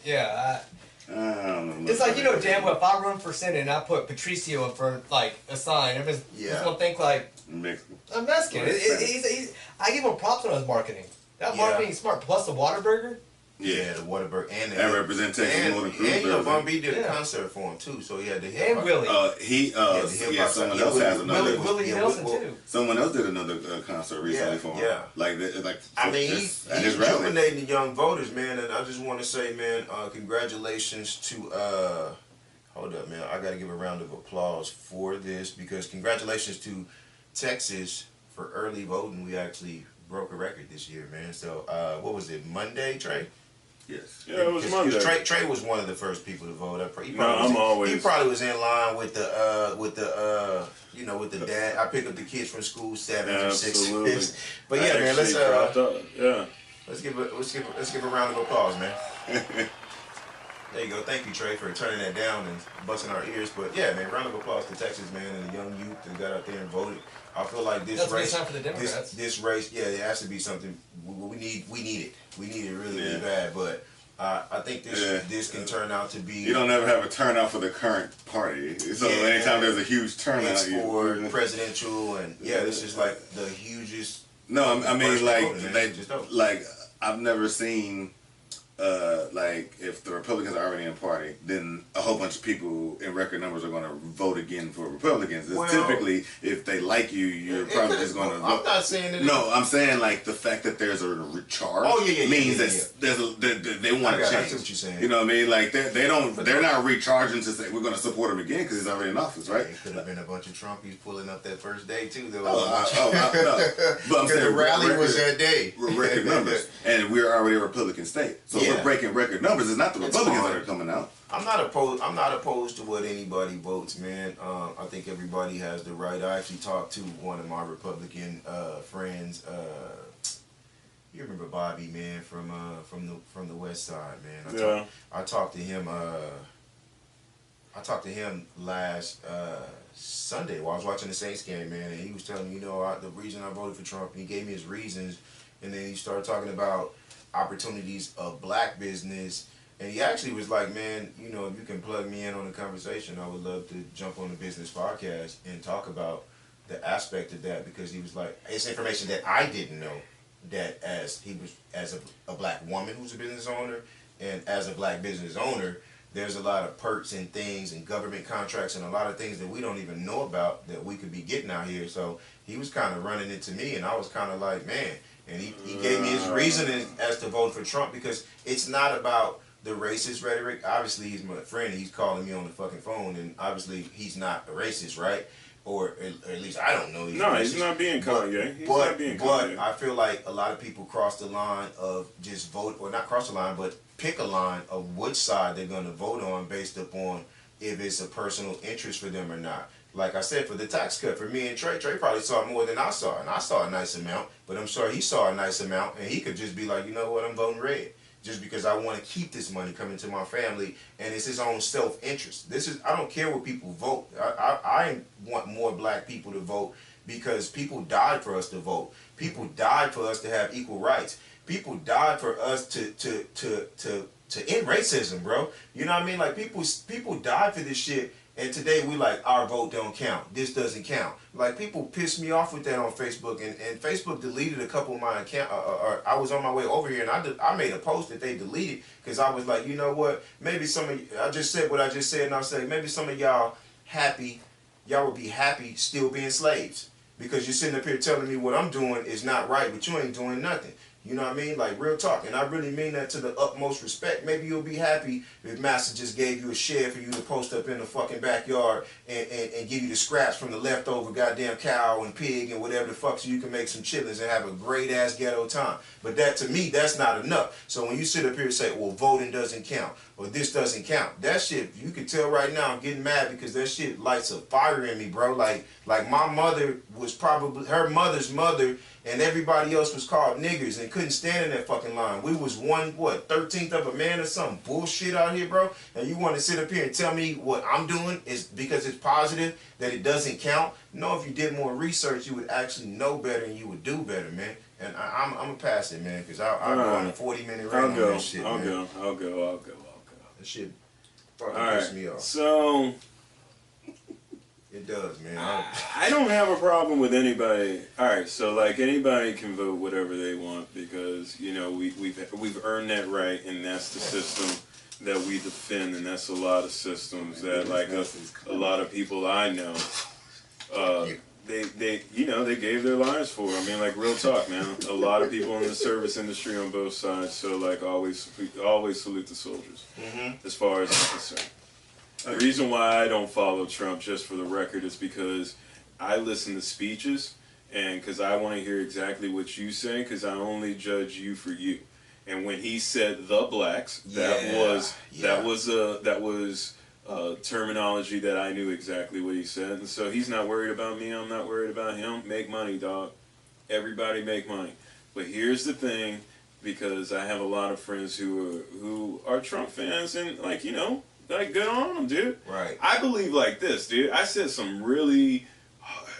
Yeah. It's like, you know, damn well, if I run for Senate and I put Patricio in front, like, a sign, everyone's gonna think, like, I'm Mexican. I give him props on his marketing. That marketing is smart. Plus the Whataburger. Yeah, the Waterbury and that represent Texas Motor Cruise. And you know, Bun B did a concert for him too, so he had the hip hop. And Willie. Someone else has another. Willie Nelson too. Someone else did another concert recently for him. Yeah, like I mean, he's rejuvenating the young voters, man. And I just want to say, man, congratulations to. Hold up, man. I got to give a round of applause for this because congratulations to Texas for early voting. We actually broke a record this year, man. So, what was it, Monday, Trey? Yes. Yeah, it was Monday. Trey was one of the first people to vote. He probably was in line with the dad. I pick up the kids from school 7s or 6s. But yeah, man, let's give a round of applause, man. There you go. Thank you, Trey, for turning that down and busting our ears. But yeah, man, round of applause to Texas, man, and the young youth that got out there and voted. I feel like this race, time for the Democrats. This race, yeah, it has to be something we need. We need it. We need it really bad. But I think this can turn out to be. You don't ever have a turnout for the current party. So anytime there's a huge turnout, it's for presidential and this is like the hugest. No, I mean like I've never seen. Like if the Republicans are already in party, then a whole bunch of people in record numbers are going to vote again for Republicans. Typically, if they like you, you're probably just going to vote. I'm not saying that. No, I'm saying like the fact that there's a recharge means that they want to change. That's what you're saying. You know what I mean? Like they're not recharging to say we're going to support him again because he's already in office, right? It could have been a bunch of Trumpies pulling up that first day too, though. But I'm saying the rally was that day. Record numbers, and we're already a Republican state, so we're breaking record numbers. It's not the Republicans that are coming out. I'm not opposed to what anybody votes, man. I think everybody has the right. I actually talked to one of my Republican friends. You remember Bobby, man, from the West Side, man. I talked to him. I talked to him last Sunday while I was watching the Saints game, man, and he was telling me, the reason I voted for Trump. And he gave me his reasons, and then he started talking about opportunities of black business, and he actually was like, man, if you can plug me in on the conversation, I would love to jump on the business podcast and talk about the aspect of that, because he was like, it's information that I didn't know, that as a black woman who's a business owner and as a black business owner, there's a lot of perks and things and government contracts and a lot of things that we don't even know about that we could be getting out here. So he was kind of running it to me, and I was kind of like, man. And he gave me his reasoning as to vote for Trump, because it's not about the racist rhetoric. Obviously, he's my friend. He's calling me on the fucking phone, and obviously he's not a racist, right? Or at least I don't know. He's not being Kanye. But I feel like a lot of people cross the line of just vote, or not cross the line, but pick a line of which side they're going to vote on based upon if it's a personal interest for them or not. Like I said, for the tax cut, for me and Trey probably saw more than I saw. And I saw a nice amount, but I'm sure he saw a nice amount. And he could just be like, you know what, I'm voting red. Just because I want to keep this money coming to my family. And it's his own self-interest. I don't care what people vote. I want more black people to vote, because people died for us to vote. People died for us to have equal rights. People died for us to end racism, bro. You know what I mean? Like, people died for this shit. And today we like, our vote don't count. This doesn't count. Like, people piss me off with that on Facebook, and Facebook deleted a couple of my accounts. I was on my way over here, and I made a post that they deleted, because I was like, you know what? Maybe I just said what I just said, and I'll say maybe some of y'all would be happy still being slaves, because you're sitting up here telling me what I'm doing is not right, but you ain't doing nothing. You know what I mean? Like, real talk. And I really mean that to the utmost respect. Maybe you'll be happy if Master just gave you a shed for you to post up in the fucking backyard and give you the scraps from the leftover goddamn cow and pig and whatever the fuck, so you can make some chitlins and have a great ass ghetto time. But that, to me, that's not enough. So when you sit up here and say, well, voting doesn't count, or this doesn't count, that shit, you can tell right now I'm getting mad, because that shit lights a fire in me, bro. Like my mother was probably, her mother's mother, and everybody else was called niggers and couldn't stand in that fucking line. We was 13th of a man or some bullshit out here, bro. And you want to sit up here and tell me what I'm doing is because it's positive, that it doesn't count? No, if you did more research, you would actually know better and you would do better, man. And I'm going to pass it, man, because I'll go on a 40-minute rant on this shit, man. I'll go. That shit fucking piss me off. So, It does, man. I don't have a problem with anybody. All right, so like anybody can vote whatever they want because you know we've earned that right, and that's the system that we defend, and that's a lot of systems that like a lot of people I know. They you know they gave their lives for. I mean, like real talk, man. A lot of people in the service industry on both sides. So like always salute the soldiers. As far as I'm concerned. The reason why I don't follow Trump, just for the record, is because I listen to speeches and because I want to hear exactly what you say because I only judge you for you. And when he said the blacks, that was terminology that I knew exactly what he said. And so he's not worried about me. I'm not worried about him. Make money, dog. Everybody make money. But here's the thing, because I have a lot of friends who are Trump fans and like, you know, like, good on them, dude. Right. I believe like this, dude. I said some really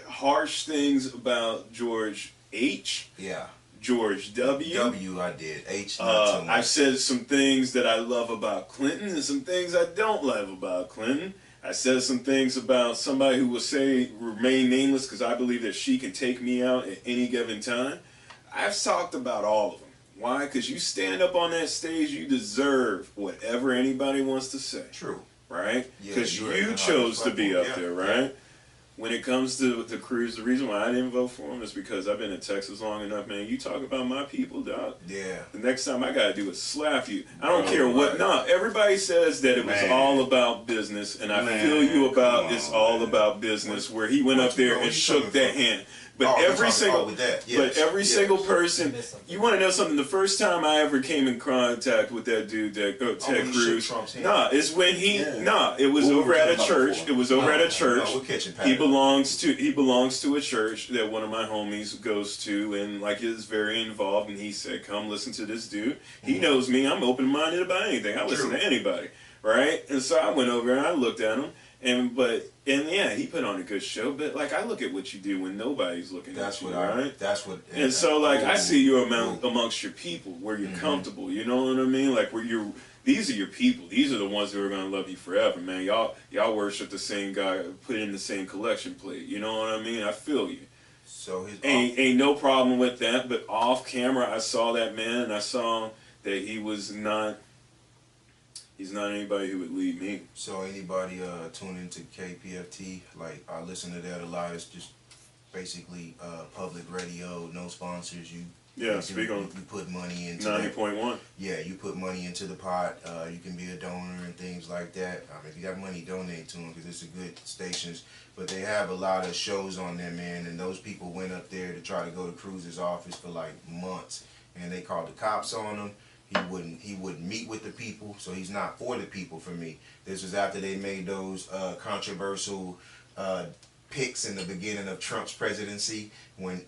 harsh things about George H. Yeah. George W. W. I did. H. Not so much. I've said some things that I love about Clinton and some things I don't love about Clinton. I said some things about somebody who will say remain nameless because I believe that she can take me out at any given time. I've talked about all of them. Why? Because you stand up on that stage, you deserve whatever anybody wants to say. True. Right? Because you chose to be up there, right? Yeah. When it comes to Cruz, the reason why I didn't vote for him is because I've been in Texas long enough, man. You talk about my people, dog. Yeah. The next time I gotta do is slap you. I don't care what. No, everybody says that it was all about business, and I feel you about it's all about business. Where he went up there and shook that hand. But every single person, you want to know something? The first time I ever came in contact with that dude, Ted Cruz, it's when it was over at a church. It was over at a church. He belongs to a church that one of my homies goes to, and like is very involved. And he said, "Come listen to this dude. He knows me. I'm open minded about anything. I listen to anybody, right?" And so I went over and I looked at him. And yeah, he put on a good show. But like, I look at what you do when nobody's looking at you, right? That's what. And so like, I see you amongst your people where you're comfortable. You know what I mean? Like where these are your people. These are the ones who are gonna love you forever, man. Y'all worship the same guy, put in the same collection plate. You know what I mean? I feel you. So ain't no problem with that. But off camera, I saw that man, and I saw that he's not anybody who would lead me. So anybody tune into KPFT, like I listen to that a lot. It's just basically public radio, no sponsors. You put money into 90.1. Yeah, you put money into the pot. You can be a donor and things like that. If you got money, donate to them because it's a good stations. But they have a lot of shows on there, man. And those people went up there to try to go to Cruz's office for like months, and they called the cops on him. He wouldn't meet with the people, so he's not for the people for me. This was after they made those controversial picks in the beginning of Trump's presidency. When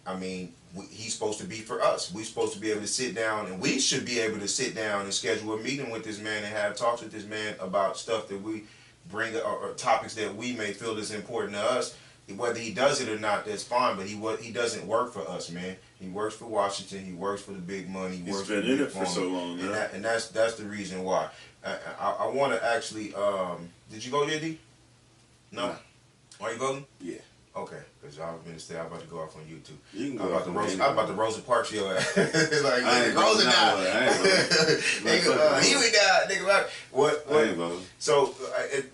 he's supposed to be for us. We're supposed to be able to sit down, and we should be able to sit down and schedule a meeting with this man and have talks with this man about stuff that we bring or topics that we may feel is important to us. Whether he does it or not, that's fine. But he doesn't work for us, man. He works for Washington. He works for the big money. He's been in it for so long, man. And that's the reason why. I want to actually. Did you go there, D? No. Are you voting? Yeah. Okay, because I was going to say I'm about to go off on YouTube. You can go I'm about to Rosa Parks your ass. Like, Rosa down. Nigga, he went down. Nigga, what? I ain't voting. So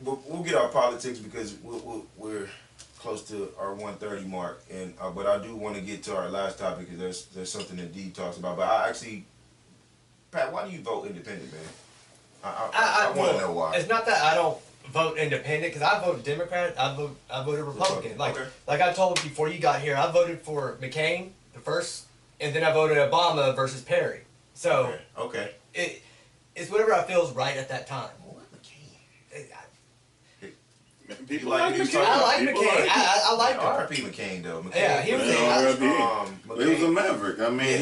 we'll get our politics because we're close to our 1:30 mark, and but I do want to get to our last topic because there's something that D talks about. But I actually, Pat, why do you vote independent, man? I want to know why. It's not that I don't vote independent because I voted Democrat. I voted Republican. Like I told you before you got here, I voted for McCain the first, and then I voted Obama versus Perry. So okay. It's whatever I feel is right at that time. People like McCain. I like McCain. I like him. R.I.P. McCain though. McCain, yeah, he was he was a maverick. I mean,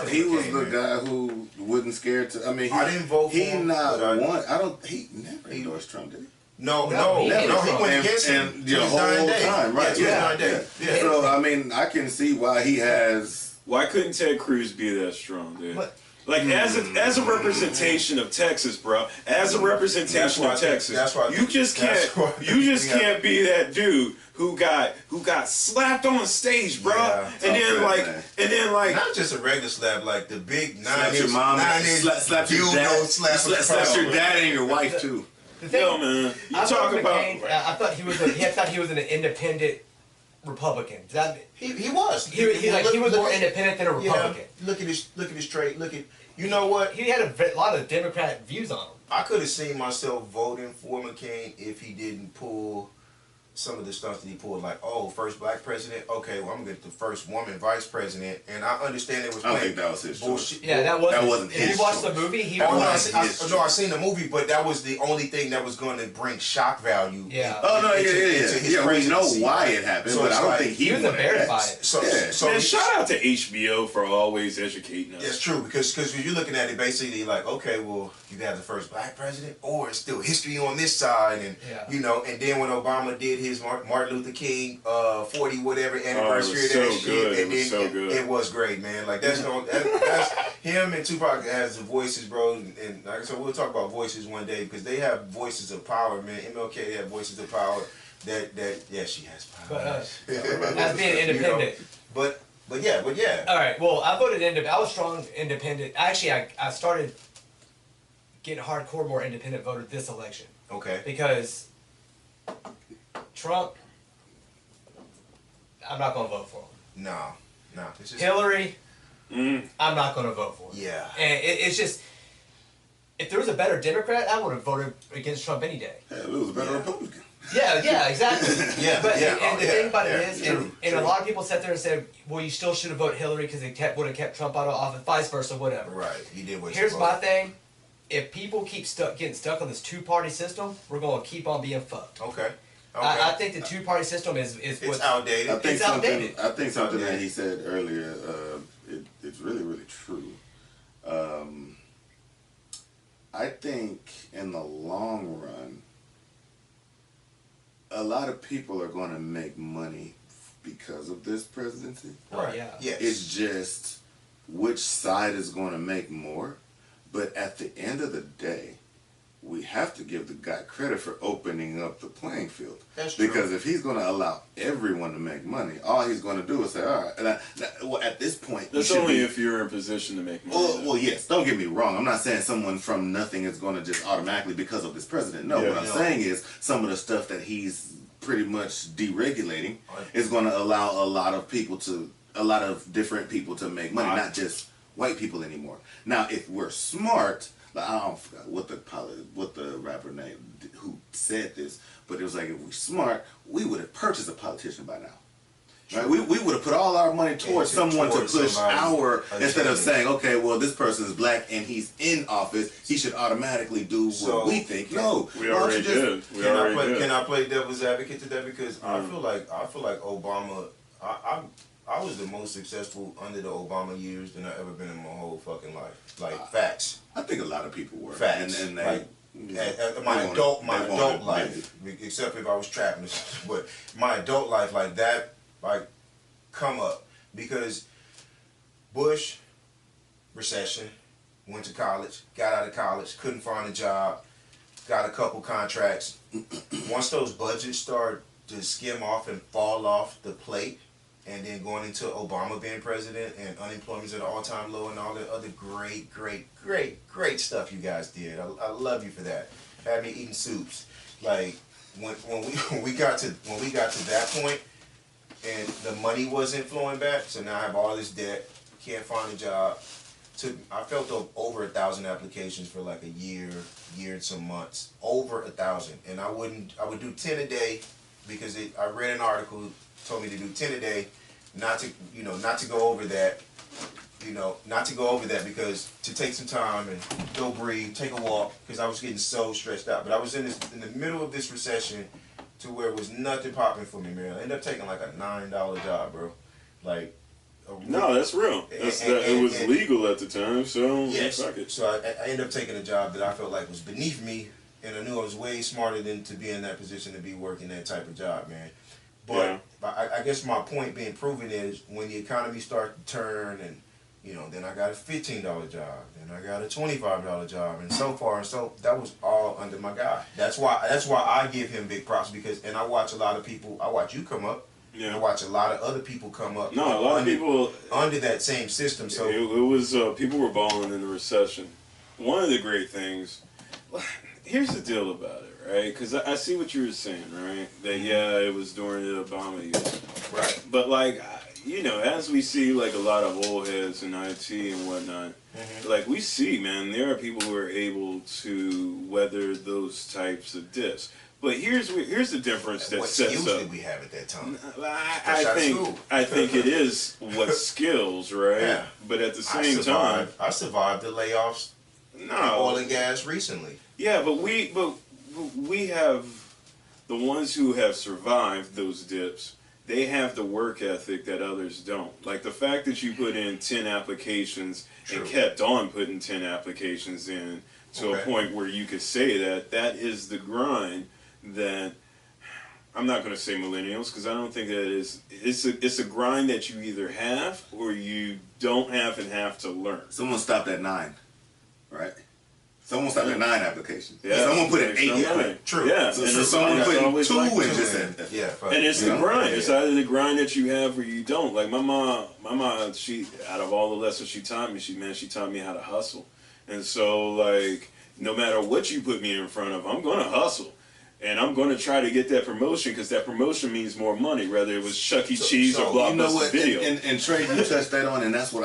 he was the guy who wasn't scared to. I mean, I didn't vote for him. He never endorsed Trump, did he? No, he went against him the whole time, right? Yeah. So I mean, I can see why he has. Why couldn't Ted Cruz be that strong, dude? Like as a representation of Texas, bro. As a representation of Texas, you just can't be that dude who got slapped on stage, bro. Yeah, and then like not just a regular slap, like the big slap your mom, slap your dad, slap your dad and your wife too. Yo, man, you talk about. I thought he was an independent Republican. He was. He was more independent than a Republican. Yeah, look at his trait. You know what? He had a lot of Democrat views on him. I could have seen myself voting for McCain if he didn't pull some of the stunts that he pulled, like, oh, first black president, okay, well, I'm gonna get the first woman vice president, and I understand it was. I don't think that was his choice. Yeah, that wasn't his. If you watched the movie, I seen the movie, but that was the only thing that was going to bring shock value. Yeah. We know why it happened, so but I don't think he was embarrassed by it. So man, shout out to HBO for always educating us. That's true, because when you're looking at it, basically, like, okay, well, you got the first black president, or it's still history on this side, and and then when Obama did his Martin Luther King 40 whatever anniversary of that shit, and then it was great, man. Like that's him and Tupac has the voices, bro. And like I said, we'll talk about voices one day because they have voices of power, man. MLK had voices of power. That she has power. But as being independent. But yeah. All right. Well, I voted independent. I was strong independent. Actually, I started getting hardcore more independent voter this election. Okay. Because Trump, I'm not going to vote for him. No. Hillary, I'm not going to vote for him. Yeah. And it's just, if there was a better Democrat, I would have voted against Trump any day. Yeah, it was a better Republican. Yeah, exactly. And the thing about it is, true. A lot of people sat there and said, well, you still should have voted Hillary because it would have kept Trump out of office, vice versa, whatever. Right. He did what Here's my thing. If people keep getting stuck on this two-party system, we're going to keep on being fucked. Okay. I think the two-party system is it's outdated. It's outdated. I think something that he said earlier, it's really, really true. I think in the long run, a lot of people are going to make money because of this presidency. Right. Yeah. Yes. It's just which side is going to make more. But at the end of the day, we have to give the guy credit for opening up the playing field. That's true. Because if he's going to allow everyone to make money, all he's going to do is say, all right. And well, at this point, that's only if you're in position to make money. Well, yes. Don't get me wrong. I'm not saying someone from nothing is going to just automatically because of this president. No, what I'm saying is some of the stuff that he's pretty much deregulating is going to allow a lot of different people to make money, not just white people anymore. Now, if we're smart, like, I don't forget what the rapper name who said this, but it was like, if we're smart, we would have purchased a politician by now. Right? We would have put all our money towards someone to push instead of saying, okay, well, this person is black and he's in office, he should automatically do what we think. No, we already did. Can I play devil's advocate to that? Because I feel like Obama. I was the most successful under the Obama years than I've ever been in my whole fucking life. Like facts. I think a lot of people were. Facts. And they, my adult life, except if I was trapping, but my adult life like that, like come up because Bush, recession, went to college, got out of college, couldn't find a job, got a couple contracts. Once those budgets start to skim off and fall off the plate, and then going into Obama being president and unemployment's at an all-time low and all the other great stuff you guys did. I love you for that. Had me eating soups. Like when we got to that point and the money wasn't flowing back, so now I have all this debt, can't find a job. I filled up over 1,000 applications for like a year and some months. Over 1,000. And I would do 10 a day because I read an article told me to do 10 a day, not to go over that, because to take some time and go breathe, take a walk, because I was getting so stressed out. But I was in the middle of this recession to where it was nothing popping for me, man. I ended up taking like a $9 job, bro. Like, no, that's real. It was legal at the time, so yes. Fuck it. So I ended up taking a job that I felt like was beneath me, and I knew I was way smarter than to be in that position to be working that type of job, man. But I guess my point being proven is when the economy starts to turn and then I got a $15 job, then I got a $25 job, and so far, and so that was all under my guy. That's why I give him big props, because, and I watch a lot of people. I watch you come up. Yeah. And I watch a lot of other people come up. No, a lot of people under that same system. So it was people were balling in the recession. One of the great things. Here's the deal about it, right? Because I see what you were saying, right? That yeah, it was during the Obama years, right? But like, as we see like a lot of old heads in IT and whatnot, like we see, man, there are people who are able to weather those types of dips. But here's the difference that sets up. What skills did we have at that time? I think it is what skills, right? Yeah. But at the same time, I survived the layoffs. No, oil and gas recently. Yeah, but we have the ones who have survived those dips. They have the work ethic that others don't. Like the fact that you put in 10 applications and kept on putting 10 applications in to a point where you could say that is the grind that I'm not going to say millennials, because I don't think that it's a grind that you either have or you don't have and have to learn. Someone stopped at 9, right? Someone stopped at 9 applications. Yeah. Someone put in 8. Yeah. True. Yeah. So someone put in 2 and just said, and it's the grind. It's either the grind that you have or you don't. Like my mom, she, out of all the lessons she taught me, she taught me how to hustle. And so like, no matter what you put me in front of, I'm going to hustle. And I'm going to try to get that promotion, because that promotion means more money, whether it was Chuck E. Cheese or Blockbuster Video. And Trey, you touched that on, and that's what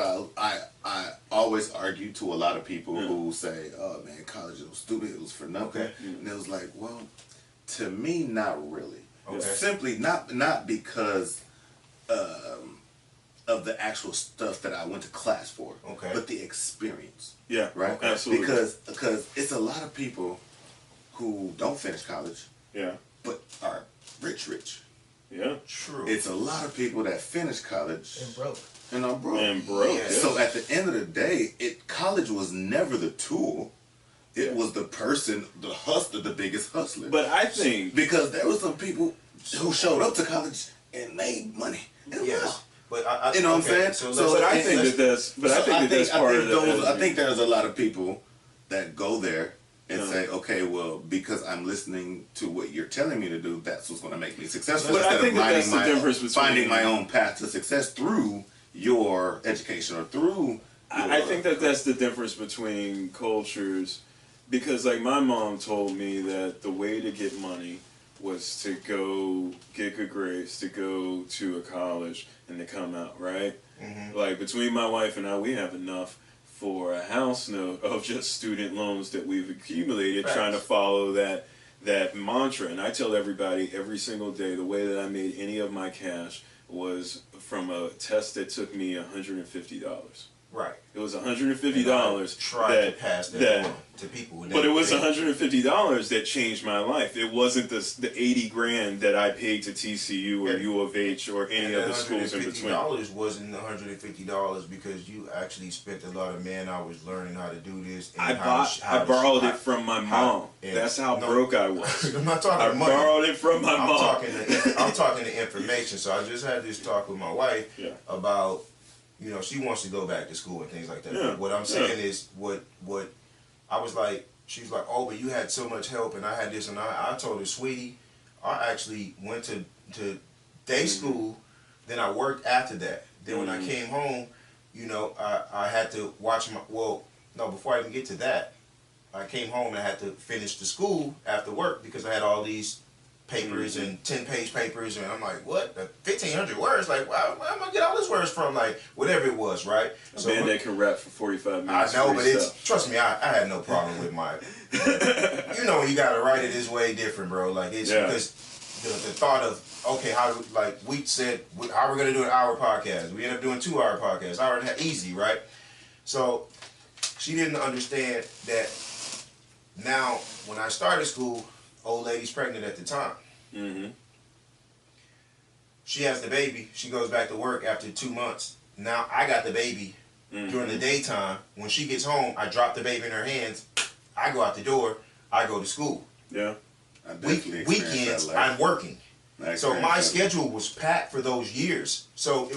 I always argue to a lot of people who say, oh man, college, it was stupid, it was for nothing. And it was like, well, to me, not really. Simply not because of the actual stuff that I went to class for, but the experience. Yeah, right? Absolutely. Because it's a lot of people who don't finish college, but are rich. Yeah, true. It's a lot of people that finish college and broke. And are broke. Yeah. So at the end of the day, college was never the tool. It was the person, the hustler, the biggest hustler. But I think because there were some people who showed up to college and made money. But I you know what I'm saying? So I think that's part of it. I think there's a lot of people that go there and say, okay, well, because I'm listening to what you're telling me to do, that's what's going to make me successful. But I think that's the difference between finding my own path to success through your education or through. I think that's the difference between cultures, because like my mom told me that the way to get money was to go get good grades, to go to a college, and to come out, right? Like between my wife and I, we have enough for a house note of just student loans that we've accumulated, trying to follow that mantra. And I tell everybody every single day, the way that I made any of my cash was from a test that took me $150. Right. It was $150. Try to pass that on to people. But it was $150 that changed my life. It wasn't the $80,000 that I paid to TCU or U of H or any other schools in between. $150 wasn't $150 because you actually spent a lot of man hours learning how to do this. And I borrowed it from my mom. That's how broke I was. I'm not talking money. I borrowed it from my mom. I'm talking the information. So I just had this talk with my wife about. She wants to go back to school and things like that. But what I'm saying is, what I was like, she was like, oh, but you had so much help, and I had this, and I told her, sweetie, I actually went to day school, then I worked after that. Then when I came home, I had to watch before I even get to that, I came home and I had to finish the school after work because I had all these papers and 10-page papers, and I'm like, what? 1,500 words? Like, where am I gonna get all these words from? Like, whatever it was, right? A man that can rap for 45 minutes. I know, but trust me, I had no problem with my. When you gotta write it is way different, bro. Like it's because the thought of how we said how we're gonna do an hour podcast. We ended up doing 2-hour podcasts. Hour and a half, easy, right? So she didn't understand that. Now, when I started school, old lady's pregnant at the time. She has the baby. She goes back to work after 2 months. Now I got the baby during the daytime. When she gets home, I drop the baby in her hands. I go out the door. I go to school. Yeah. Weekends, I'm working. So my schedule was packed for those years. So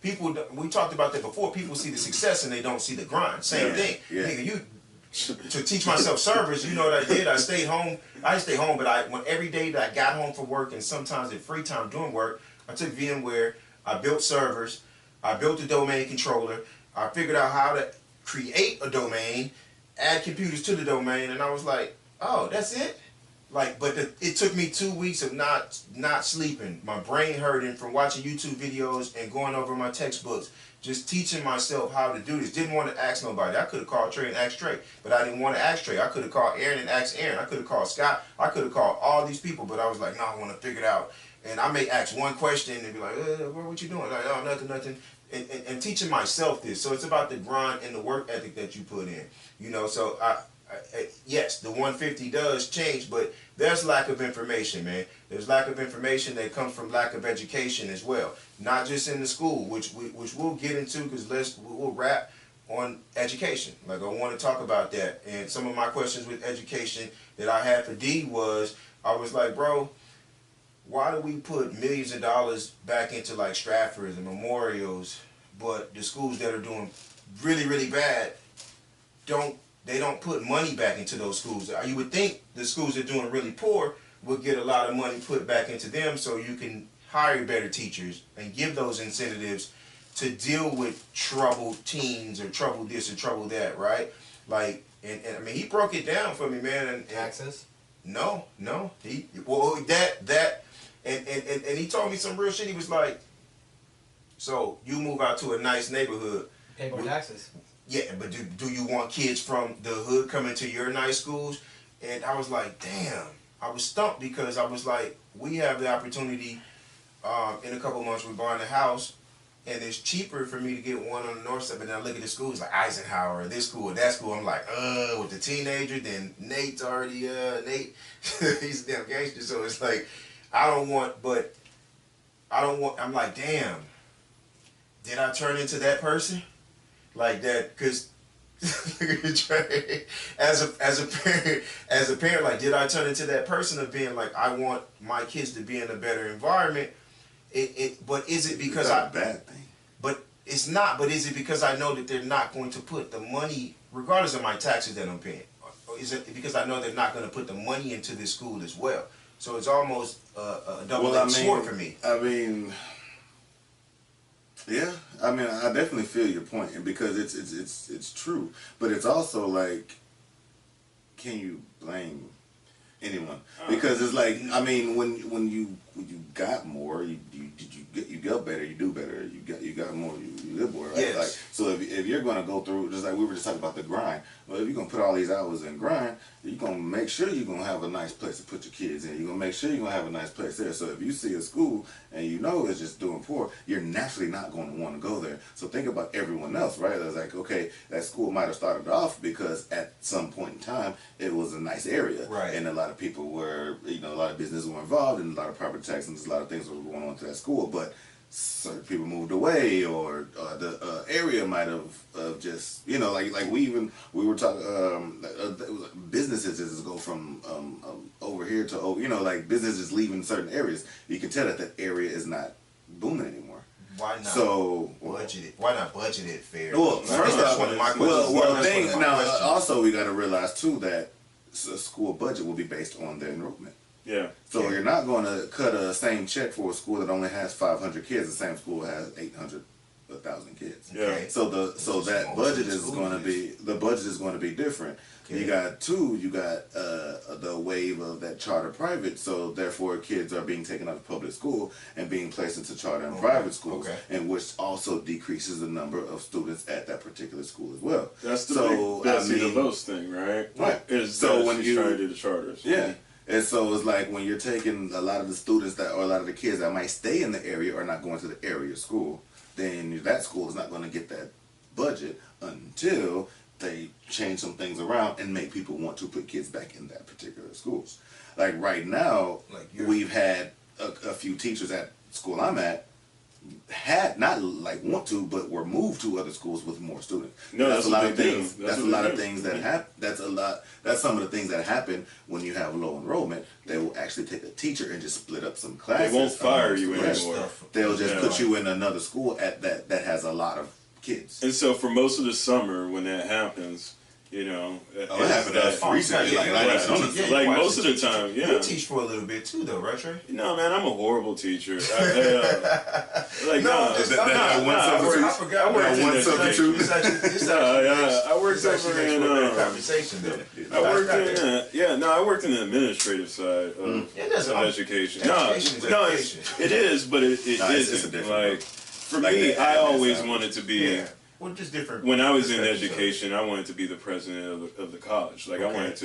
people, we talked about that before. People see the success and they don't see the grind. Same thing. Nigga, to teach myself servers, you know what I did? I stayed home. I didn't stay home, but every day that I got home from work and sometimes in free time doing work, I took VMware, I built servers, I built a domain controller, I figured out how to create a domain, add computers to the domain, and I was like, oh, that's it? Like, but it took me 2 weeks of not sleeping, my brain hurting from watching YouTube videos and going over my textbooks, just teaching myself how to do this. Didn't want to ask nobody. I could have called Trey and asked Trey, but I didn't want to ask Trey. I could have called Aaron and asked Aaron. I could have called Scott. I could have called all these people, but I was like, no, I want to figure it out. And I may ask one question and be like, what you doing? Like, oh, nothing. And teaching myself this. So it's about the grind and the work ethic that you put in. You know, so yes, the 150 does change, but there's lack of information, man. There's lack of information that comes from lack of education as well. Not just in the school, which we'll get into, because we'll wrap on education. Like, I want to talk about that. And some of my questions with education that I had for D was, I was like, bro, why do we put millions of dollars back into like Stratfords and Memorials, but the schools that are doing really, really bad don't put money back into those schools? You would think the schools that are doing really poor would get a lot of money put back into them so you can hire better teachers and give those incentives to deal with troubled teens or trouble this or trouble that, right? Like, and I mean, he broke it down for me, man. And Taxes? No. And he told me some real shit. He was like, so you move out to a nice neighborhood. Pay more taxes. Yeah, but do you want kids from the hood coming to your nice schools? And I was like, damn. I was stumped because I was like, we have the opportunity in a couple months we're buying a house, and it's cheaper for me to get one on the north side. But then I look at the schools like Eisenhower, this school, that school. I'm like, with the teenager, then Nate's already, Nate, he's a damn gangster. So it's like, I'm like, damn, did I turn into that person? Like that, because as a parent, like, did I turn into that person of being like, I want my kids to be in a better environment? But is it because a bad thing? But it's not. But is it because I know that they're not going to put the money, regardless of my taxes that I'm paying? Or is it because I know they're not going to put the money into this school as well? So it's almost a double-edged sword for me. I mean, yeah. I mean, I definitely feel your point, and because it's true, but it's also like, can you blame anyone? Because it's like, I mean, when you got more, you got better, you do better, you got more, you live more, right? Yes. Like, so if you're gonna go through, just like we were just talking about the grind, well, if you're gonna put all these hours in grind, you're gonna make sure you're gonna have a nice place to put your kids in. You're gonna make sure you're gonna have a nice place there. So if you see a school and you know it's just doing poor, you're naturally not gonna want to go there. So think about everyone else, right? It's like, okay, that school might have started off because at some point in time it was a nice area, right? And a lot of people were, a lot of businesses were involved, and a lot of property taxes, a lot of things were going on to that school, but certain people moved away, or the area might have just, like we were talking, businesses just go from over here to over, like businesses leaving certain areas. You can tell that that area is not booming anymore. Why not? So budget it. Why not budget it fair? Well, first off, one of my questions. Also we got to realize too that a school budget will be based on their enrollment. Yeah. So you're not going to cut a same check for a school that only has 500 kids. The same school has 800, 1,000 kids. Yeah. Okay. So that budget is going to be different. Okay. You got the wave of that charter private. So therefore, kids are being taken out of public school and being placed into charter and private schools, and which also decreases the number of students at that particular school as well. That's the big Betsy DeVos thing, right? Right. So when you try to do the charters, yeah. And so it's like when you're taking a lot of the students or a lot of the kids that might stay in the area or not going to the area school, then that school is not going to get that budget until they change some things around and make people want to put kids back in that particular schools. Like right now, we've had a few teachers at school I'm at had not like want to, but were moved to other schools with more students. No, that's a lot of things. That's a lot of things that happen. That's some of the things that happen when you have low enrollment. They will actually take a teacher and just split up some classes. They won't fire you anymore. They'll just put you in another school that has a lot of kids. And so for most of the summer, when that happens, you know, it happened to us recently. Like most of the time, yeah. You teach for a little bit too, though, right, Trey? No, man, I'm a horrible teacher. I worked in the administrative side of education. It is, but it isn't. Like, for me, I always wanted to be. Well, just different. When I was in education, I wanted to be the president of the college. Like, I wanted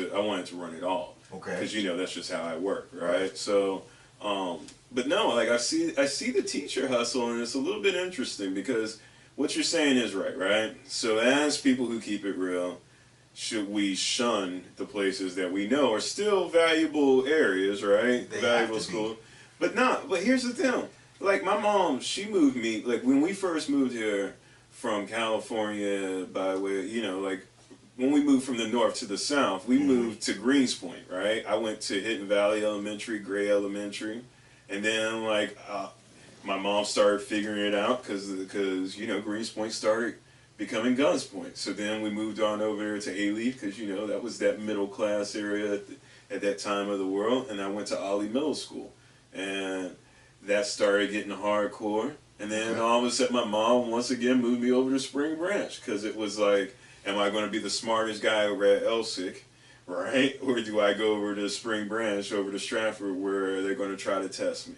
to run it all. Okay. Because that's just how I work, right? So, but no, like I see the teacher hustle, and it's a little bit interesting because what you're saying is right? So, as people who keep it real, should we shun the places that we know are still valuable areas, right? Valuable school, but here's the thing. Like my mom, she moved me. Like when we first moved here from California, by way, like when we moved from the north to the south, we moved to Greenspoint, right? I went to Hidden Valley Elementary, Gray Elementary, and then my mom started figuring it out because Greenspoint started becoming Guns Point. So then we moved on over there to A-Leaf because that was that middle class area at that time of the world, and I went to Ollie Middle School, and that started getting hardcore. And then all of a sudden, my mom once again moved me over to Spring Branch because it was like, am I going to be the smartest guy over at Elsick, right? Or do I go over to Spring Branch, over to Stratford, where they're going to try to test me?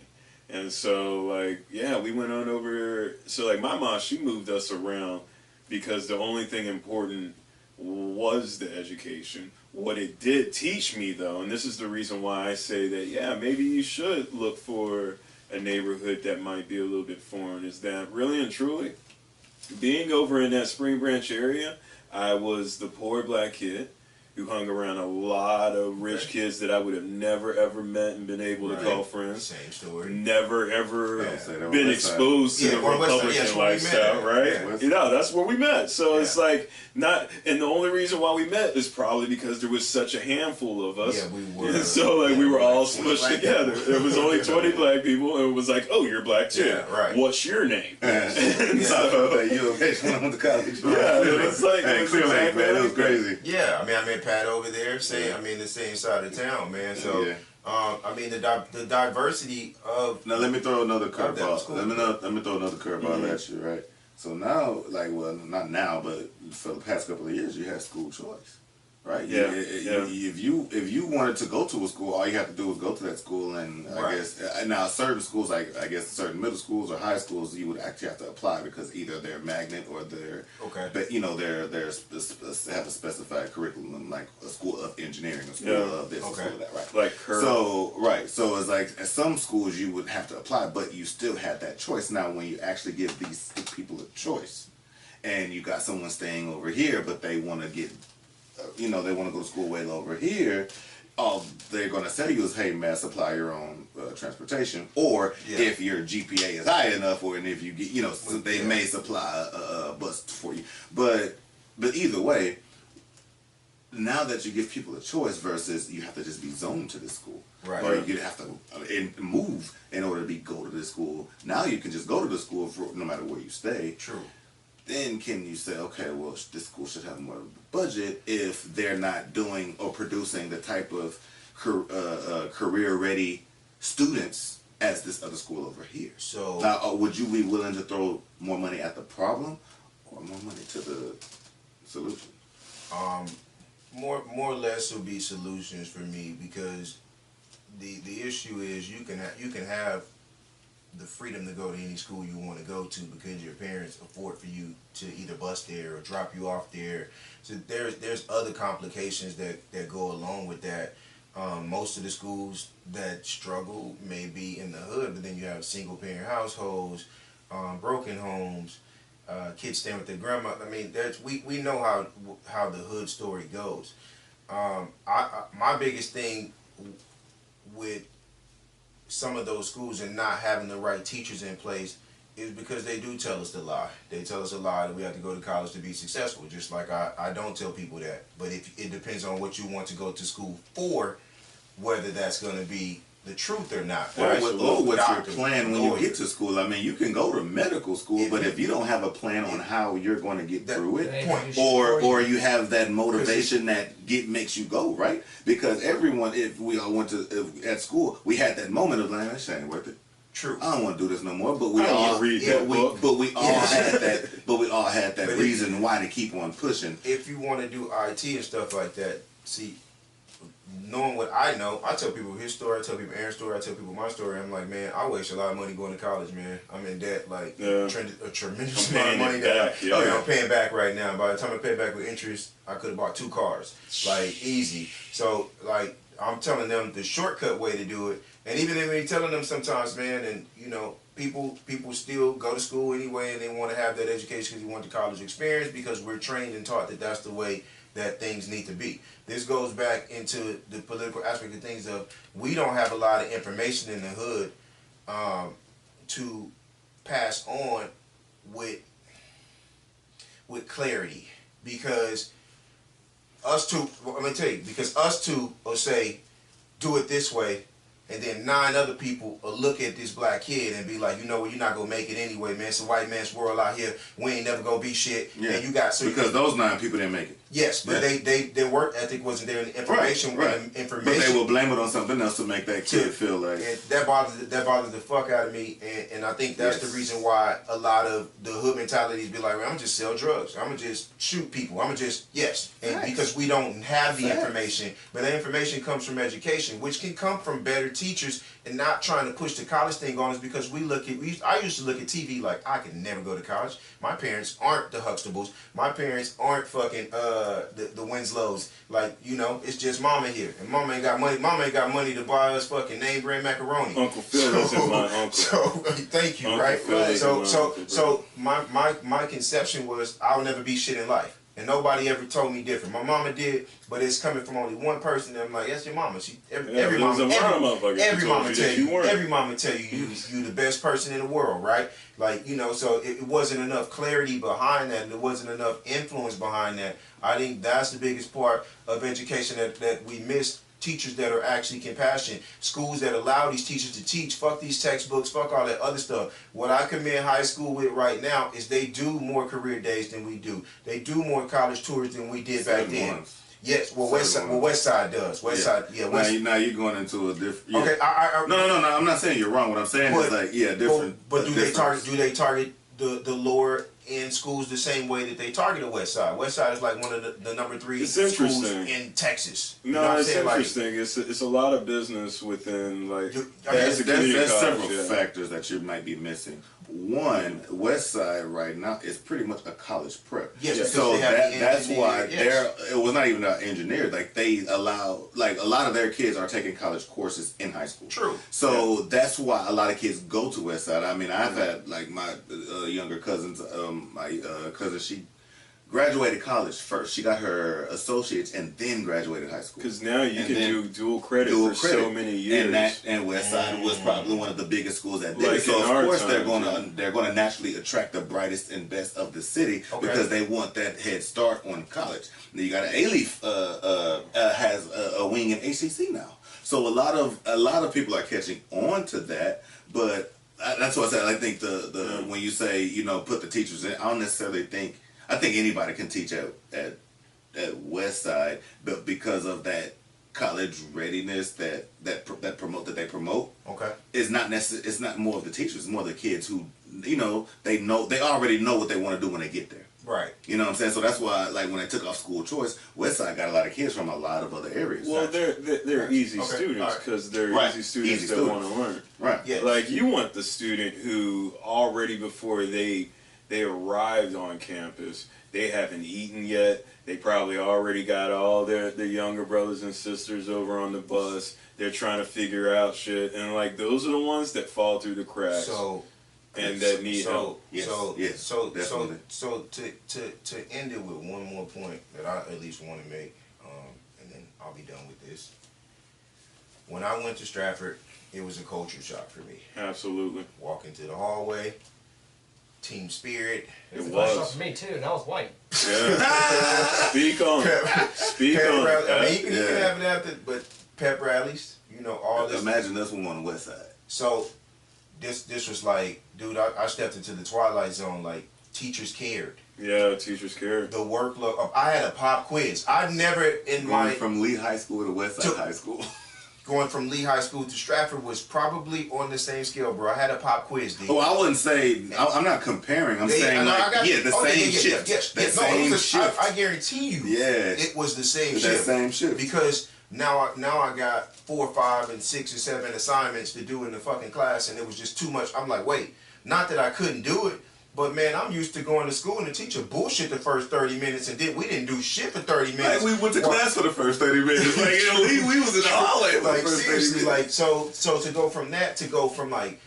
And so, we went on over. So, my mom, she moved us around because the only thing important was the education. What it did teach me, though, and this is the reason why I say that, maybe you should look for a neighborhood that might be a little bit foreign, is that really and truly, being over in that Spring Branch area, I was the poor black kid who hung around a lot of rich kids that I would have never ever met and been able to call friends. Same story. Never ever been exposed to the Republican lifestyle, right? Yeah. That's where we met. So it's like not, and the only reason why we met is probably because there was such a handful of us. Yeah, we were. And so we were all smushed together. There was only 20 black people, and it was like, oh, you're black too. Yeah, right. What's your name? And so you when I went to college. It was like it was crazy. Yeah, I met Pat over there, the same side of town, man. So, the diversity of. Now let me throw another curveball. Let me throw another curveball at you, right? So now, not now, but for the past couple of years, you had school choice, right? Yeah. If you wanted to go to a school, all you have to do is go to that school, and I guess now certain schools, I guess certain middle schools or high schools, you would actually have to apply because either they're magnet or they're but have a specified curriculum, like a school of engineering, a school of this, a school of that, right? Like So it's like at some schools you would have to apply, but you still had that choice. Now when you actually give these people a choice, and you got someone staying over here, but they want to get they want to go to school way over here, all they're going to say to you is, hey, man, supply your own transportation. Or if your GPA is high enough, or if you get, they may supply a bus for you. But either way, now that you give people a choice versus you have to just be zoned to this school. Right. Or you have to move in order to go to this school. Now you can just go to the school no matter where you stay. True. Then can you say, okay, well, this school should have more of a budget if they're not doing or producing the type of career-ready students as this other school over here? So now, would you be willing to throw more money at the problem or more money to the solution? More or less will be solutions for me, because the issue is you can have the freedom to go to any school you want to go to because your parents afford for you to either bus there or drop you off there. So there's other complications that go along with that. Most of the schools that struggle may be in the hood, but then you have single parent households, broken homes, kids staying with their grandma. I mean, we know how the hood story goes. My biggest thing with some of those schools and not having the right teachers in place is because they do tell us to lie. They tell us a lie that we have to go to college to be successful. Just like I don't tell people that. But if it depends on what you want to go to school for, whether that's going to be the truth or not. Right? Or what's your plan when you get to school? I mean, you can go to medical school, but if you don't have a plan on how you're going to get through it, or you have that motivation that makes you go, right? Because everyone, if we all went to at school, we had that moment of like, this ain't worth it. True. I don't want to do this no more. But we all had that reason why to keep on pushing. If you want to do IT and stuff like that, see, knowing what I know, I tell people his story, I tell people Aaron's story, I tell people my story. I'm like, man, I waste a lot of money going to college, man. I'm in debt, like a tremendous amount of money that I'm paying back right now. By the time I pay back with interest, I could have bought 2 cars, like easy. So like I'm telling them the shortcut way to do it, and even if we're telling them sometimes, man, and you know, people still go to school anyway, and they want to have that education because they want the college experience because we're trained and taught that that's the way that things need to be. This goes back into the political aspect of things of we don't have a lot of information in the hood to pass on with clarity, because us two, well, I'm gonna tell you, because us two will say, do it this way, and then 9 other people will look at this black kid and be like, you know what, you're not gonna make it anyway, man. It's a white man's world out here. We ain't never gonna be shit. Yeah. And you got because those 9 people didn't make it. Yes, but their work ethic wasn't there, and the information information. But they will blame it on something else to make that kid feel like. And that bothers the fuck out of me, and I think that's the reason why a lot of the hood mentalities be like, I'm gonna just sell drugs, I'm gonna just shoot people, I'm gonna just because we don't have the information. But that information comes from education, which can come from better teachers, and not trying to push the college thing on us, because I used to look at TV like I could never go to college. My parents aren't the Huxtables. My parents aren't fucking the Winslows. Like, you know, it's just mama here, and mama ain't got money. Mama ain't got money to buy us fucking name brand macaroni. Uncle Phil is my uncle. So thank you, Uncle right? Phil So my conception was I'll never be shit in life. And nobody ever told me different. My mama did, but it's coming from only one person. And I'm like, that's your mama. Every mama tell you you the best person in the world, right? Like, you know, so it wasn't enough clarity behind that, and there wasn't enough influence behind that. I think that's the biggest part of education that we miss. Teachers that are actually compassionate, schools that allow these teachers to teach. Fuck these textbooks, fuck all that other stuff. What I commend high school with right now is they do more career days than we do. They do more college tours than we did back then. Yes, well, West Side does. West Side. Now you're going into a different. Yeah. Okay, no. I'm not saying you're wrong. What I'm saying is like, different. But do they target the lower end schools the same way that they targeted West Side? West Side is like one of the number 3 schools in Texas. You know it's interesting. Like, it's a lot of business within like. There's several factors that you might be missing. One, West Side right now is pretty much a college prep. Yes, so that's why it was not even engineered. Like they allow, like a lot of their kids are taking college courses in high school. True. So that's why a lot of kids go to West Side. I mean, I've had like my younger cousins. My cousin, she graduated college first. She got her associates and then graduated high school. Because now you can do dual credit for so many years. And West Side was probably one of the biggest schools that did it. So of course they're gonna naturally attract the brightest and best of the city because they want that head start on college. Now you got A-Leaf has a wing in ACC now. So a lot of people are catching on to that, but that's what I said. I think the when you say, you know, put the teachers in, I don't necessarily think. I think anybody can teach at West Side, but because of that college readiness that they promote. Okay. It's not necessarily. It's not more of the teachers. It's more of the kids who, you know, they already know what they want to do when they get there. Right. You know what I'm saying? So that's why, like, when they took off school choice, West Side got a lot of kids from a lot of other areas. Well, they're easy students because they're easy students that want to learn. Right. Yeah. Like, you want the student who already before they arrived on campus, they haven't eaten yet. They probably already got all their younger brothers and sisters over on the bus. They're trying to figure out shit. And, like, those are the ones that fall through the cracks. And that need help. So to end it with one more point that I at least want to make, and then I'll be done with this. When I went to Stratford, it was a culture shock for me. Absolutely. Walk into the hallway, team spirit. It was It a question was. for me too, and I was white. Yeah. Speak on it. Speak Pep on rally. it. I mean, you can have it after, but pep rallies, all this. Imagine this one on the west side. So, this was like, dude, I stepped into the twilight zone. Like, teachers cared. Yeah, teachers cared. The workload. I had a pop quiz. I never in Going my from Lee High School to West Side High School. going from Lee High School to Stratford was probably on the same scale, bro. I had a pop quiz, dude. Oh, I wouldn't say. I'm not comparing. I'm saying the same shift. Shift. I guarantee you. Yeah. It was the same That shift. same shift. Because now I got 4, 5, and 6 or 7 assignments to do in the fucking class, and it was just too much. I'm like, wait, not that I couldn't do it. But man, I'm used to going to school and the teacher bullshit the first 30 minutes, and then we didn't do shit for 30 minutes. Like we went to class for the first 30 minutes. Like we was in the hallway for like the first 30 seriously, minutes. like so to go from that to go from like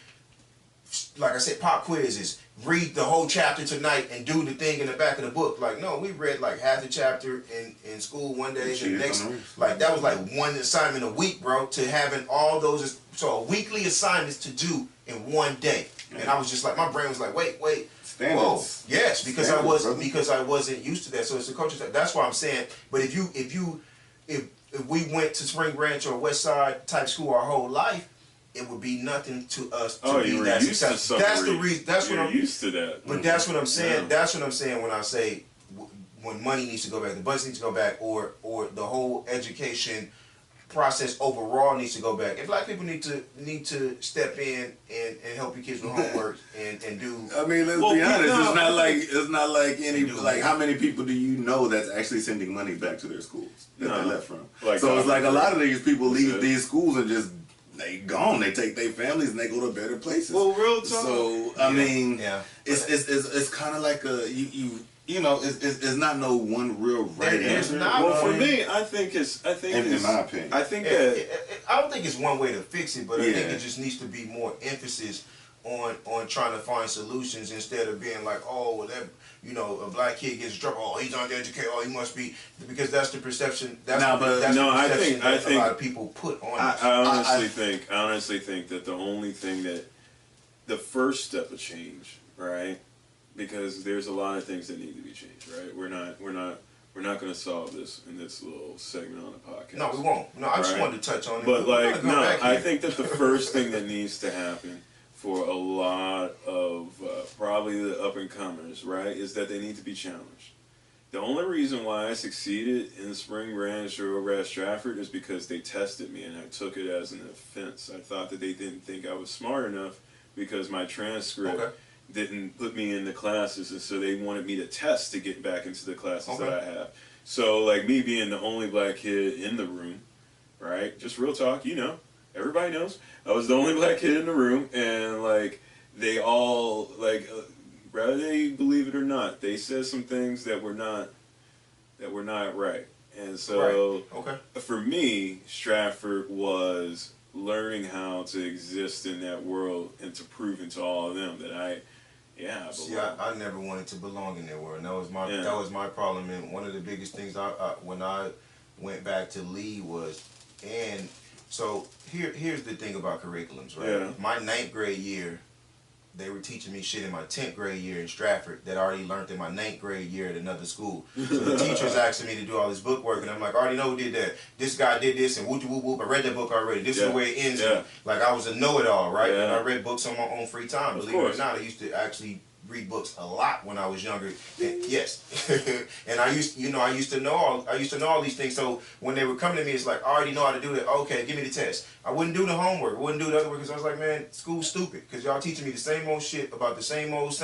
I said, pop quizzes, read the whole chapter tonight and do the thing in the back of the book. Like no, we read like half the chapter in school one day, and the next like that was like one assignment a week, bro. To having all those weekly assignments to do in one day, and I was just like, my brain was like, wait. Standards. Whoa. Yes, because Standards, I wasn't used to that. So it's the culture. That's why I'm saying. But if we went to Spring Branch or West Side type school our whole life, it would be nothing to us to be that successful. That's the reason. That's what I'm used to that. But that's what I'm saying. Yeah. That's what I'm saying when I say when money needs to go back, the budget needs to go back, or the whole education process overall needs to go back. And black people need to step in and help your kids with homework and do. I mean, let's be honest. It's not like any how many people do you know that's actually sending money back to their schools that they left from? So it's like a lot of these people leave these schools and just they gone. They take their families and they go to better places. Well, real talk. So I mean, it's kind of like it's not no one real right answer. Well, for me, I think in my opinion, I don't think it's one way to fix it, but I think it just needs to be more emphasis on trying to find solutions instead of being like, oh, well, that a black kid gets in trouble. Oh, he's undereducated. Oh, he must be, because that's the perception. I think a lot of people put on. I honestly think that the only thing the first step of change, right? Because there's a lot of things that need to be changed, right? We're not going to solve this in this little segment on the podcast. No, we won't. No, I just wanted to touch on it. But I think that the first thing that needs to happen for a lot of probably the up and comers, right, is that they need to be challenged. The only reason why I succeeded in Spring Branch or over at Stratford is because they tested me, and I took it as an offense. I thought that they didn't think I was smart enough because my transcript didn't put me in the classes, and so they wanted me to test to get back into the classes that I have. So, like, me being the only black kid in the room, right, just real talk, everybody knows, I was the only black kid in the room, and, like, they all, like, whether they believe it or not, they said some things that were not right. And so, for me, Stratford was learning how to exist in that world and to prove to all of them that I belong. See, I never wanted to belong in that world. And that was my problem. And one of the biggest things when I went back to Lee was, and so here's the thing about curriculums, right? Yeah. My 9th grade year, they were teaching me shit in my 10th grade year in Stratford that I already learned in my 9th grade year at another school. So the teacher's asking me to do all this book work, and I'm like, I already know who did that. This guy did this, and whoop whoop whoop. I read that book already. This is the way it ends. Yeah. Like I was a know-it-all, right? Yeah. And I read books on my own free time. Believe it or not, I used to actually read books a lot when I was younger. And, yes, and I used to know all these things. So when they were coming to me, it's like I already know how to do that. Okay, give me the test. I wouldn't do the homework. I wouldn't do the other work because I was like, man, school's stupid because y'all teaching me the same old shit about the same old.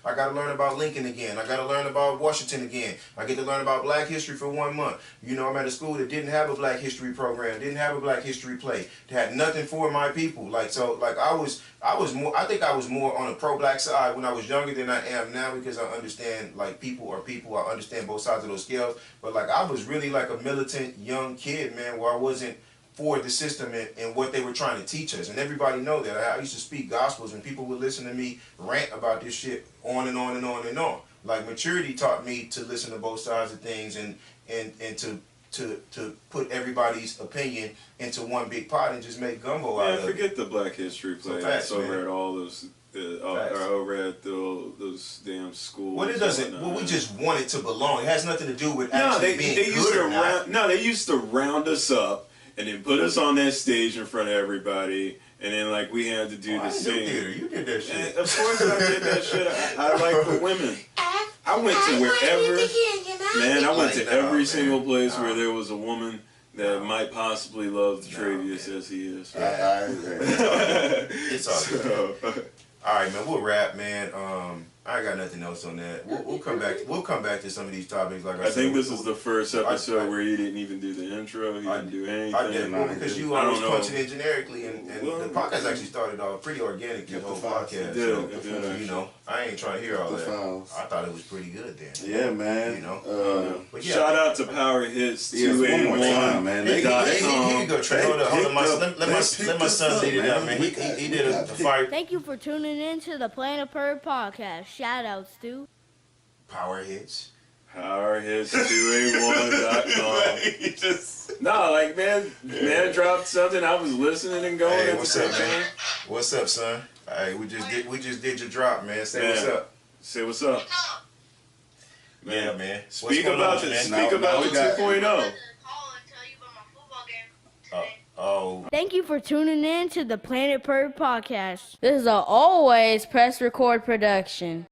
I got to learn about Lincoln again. I got to learn about Washington again. I get to learn about Black history for 1 month. I'm at a school that didn't have a Black history program, didn't have a Black history play. They had nothing for my people. I think I was more on the pro-black side when I was younger than I am now because I understand like people are people. I understand both sides of those scales. But like I was really like a militant young kid, man, where I wasn't for the system and what they were trying to teach us. And everybody know that. I used to speak gospels and people would listen to me rant about this shit on and on and on and on. Like maturity taught me to listen to both sides of things and to put everybody's opinion into one big pot and just make gumbo out of it. Forget the Black History play. So fast, over at all those or over at those damn schools. Well, it doesn't. Well, we just want it to belong. It has nothing to do with actually being good or not. No, they used to round us up and then put us on that stage in front of everybody. And then, like, we had to do the same. You did that shit. And of course I did that shit. I like the women. I went to wherever, man, I went to every single place where there was a woman that might possibly love Travius as he is. It's all good. All right, man, we'll wrap, man. I got nothing else on that. We'll come back. We'll come back to some of these topics. Like I said, think this is the first episode where you didn't even do the intro. You didn't do anything. I didn't, because you always punching in generically, and the podcast actually started off pretty organic. The whole podcast. It did. You know, I ain't trying to hear all that. I thought it was pretty good then. Yeah, man. You know. But yeah, shout out to Power Hits 281, man. He can go try. Hold on. Let my son lead it out, man. He did a fire. Thank you for tuning in to the Planet Pert podcast. Shout out, Stu. Power Hits. PowerHits281.com. No, like, man dropped something. I was listening and going. Hey, what's up, man? What's up, son? Hey, we just did your drop, man. Say what's up. Say what's up. Man. Yeah, man. Speak about the 2.0. Thank you for tuning in to the Planet Pert podcast. This is a always press record production.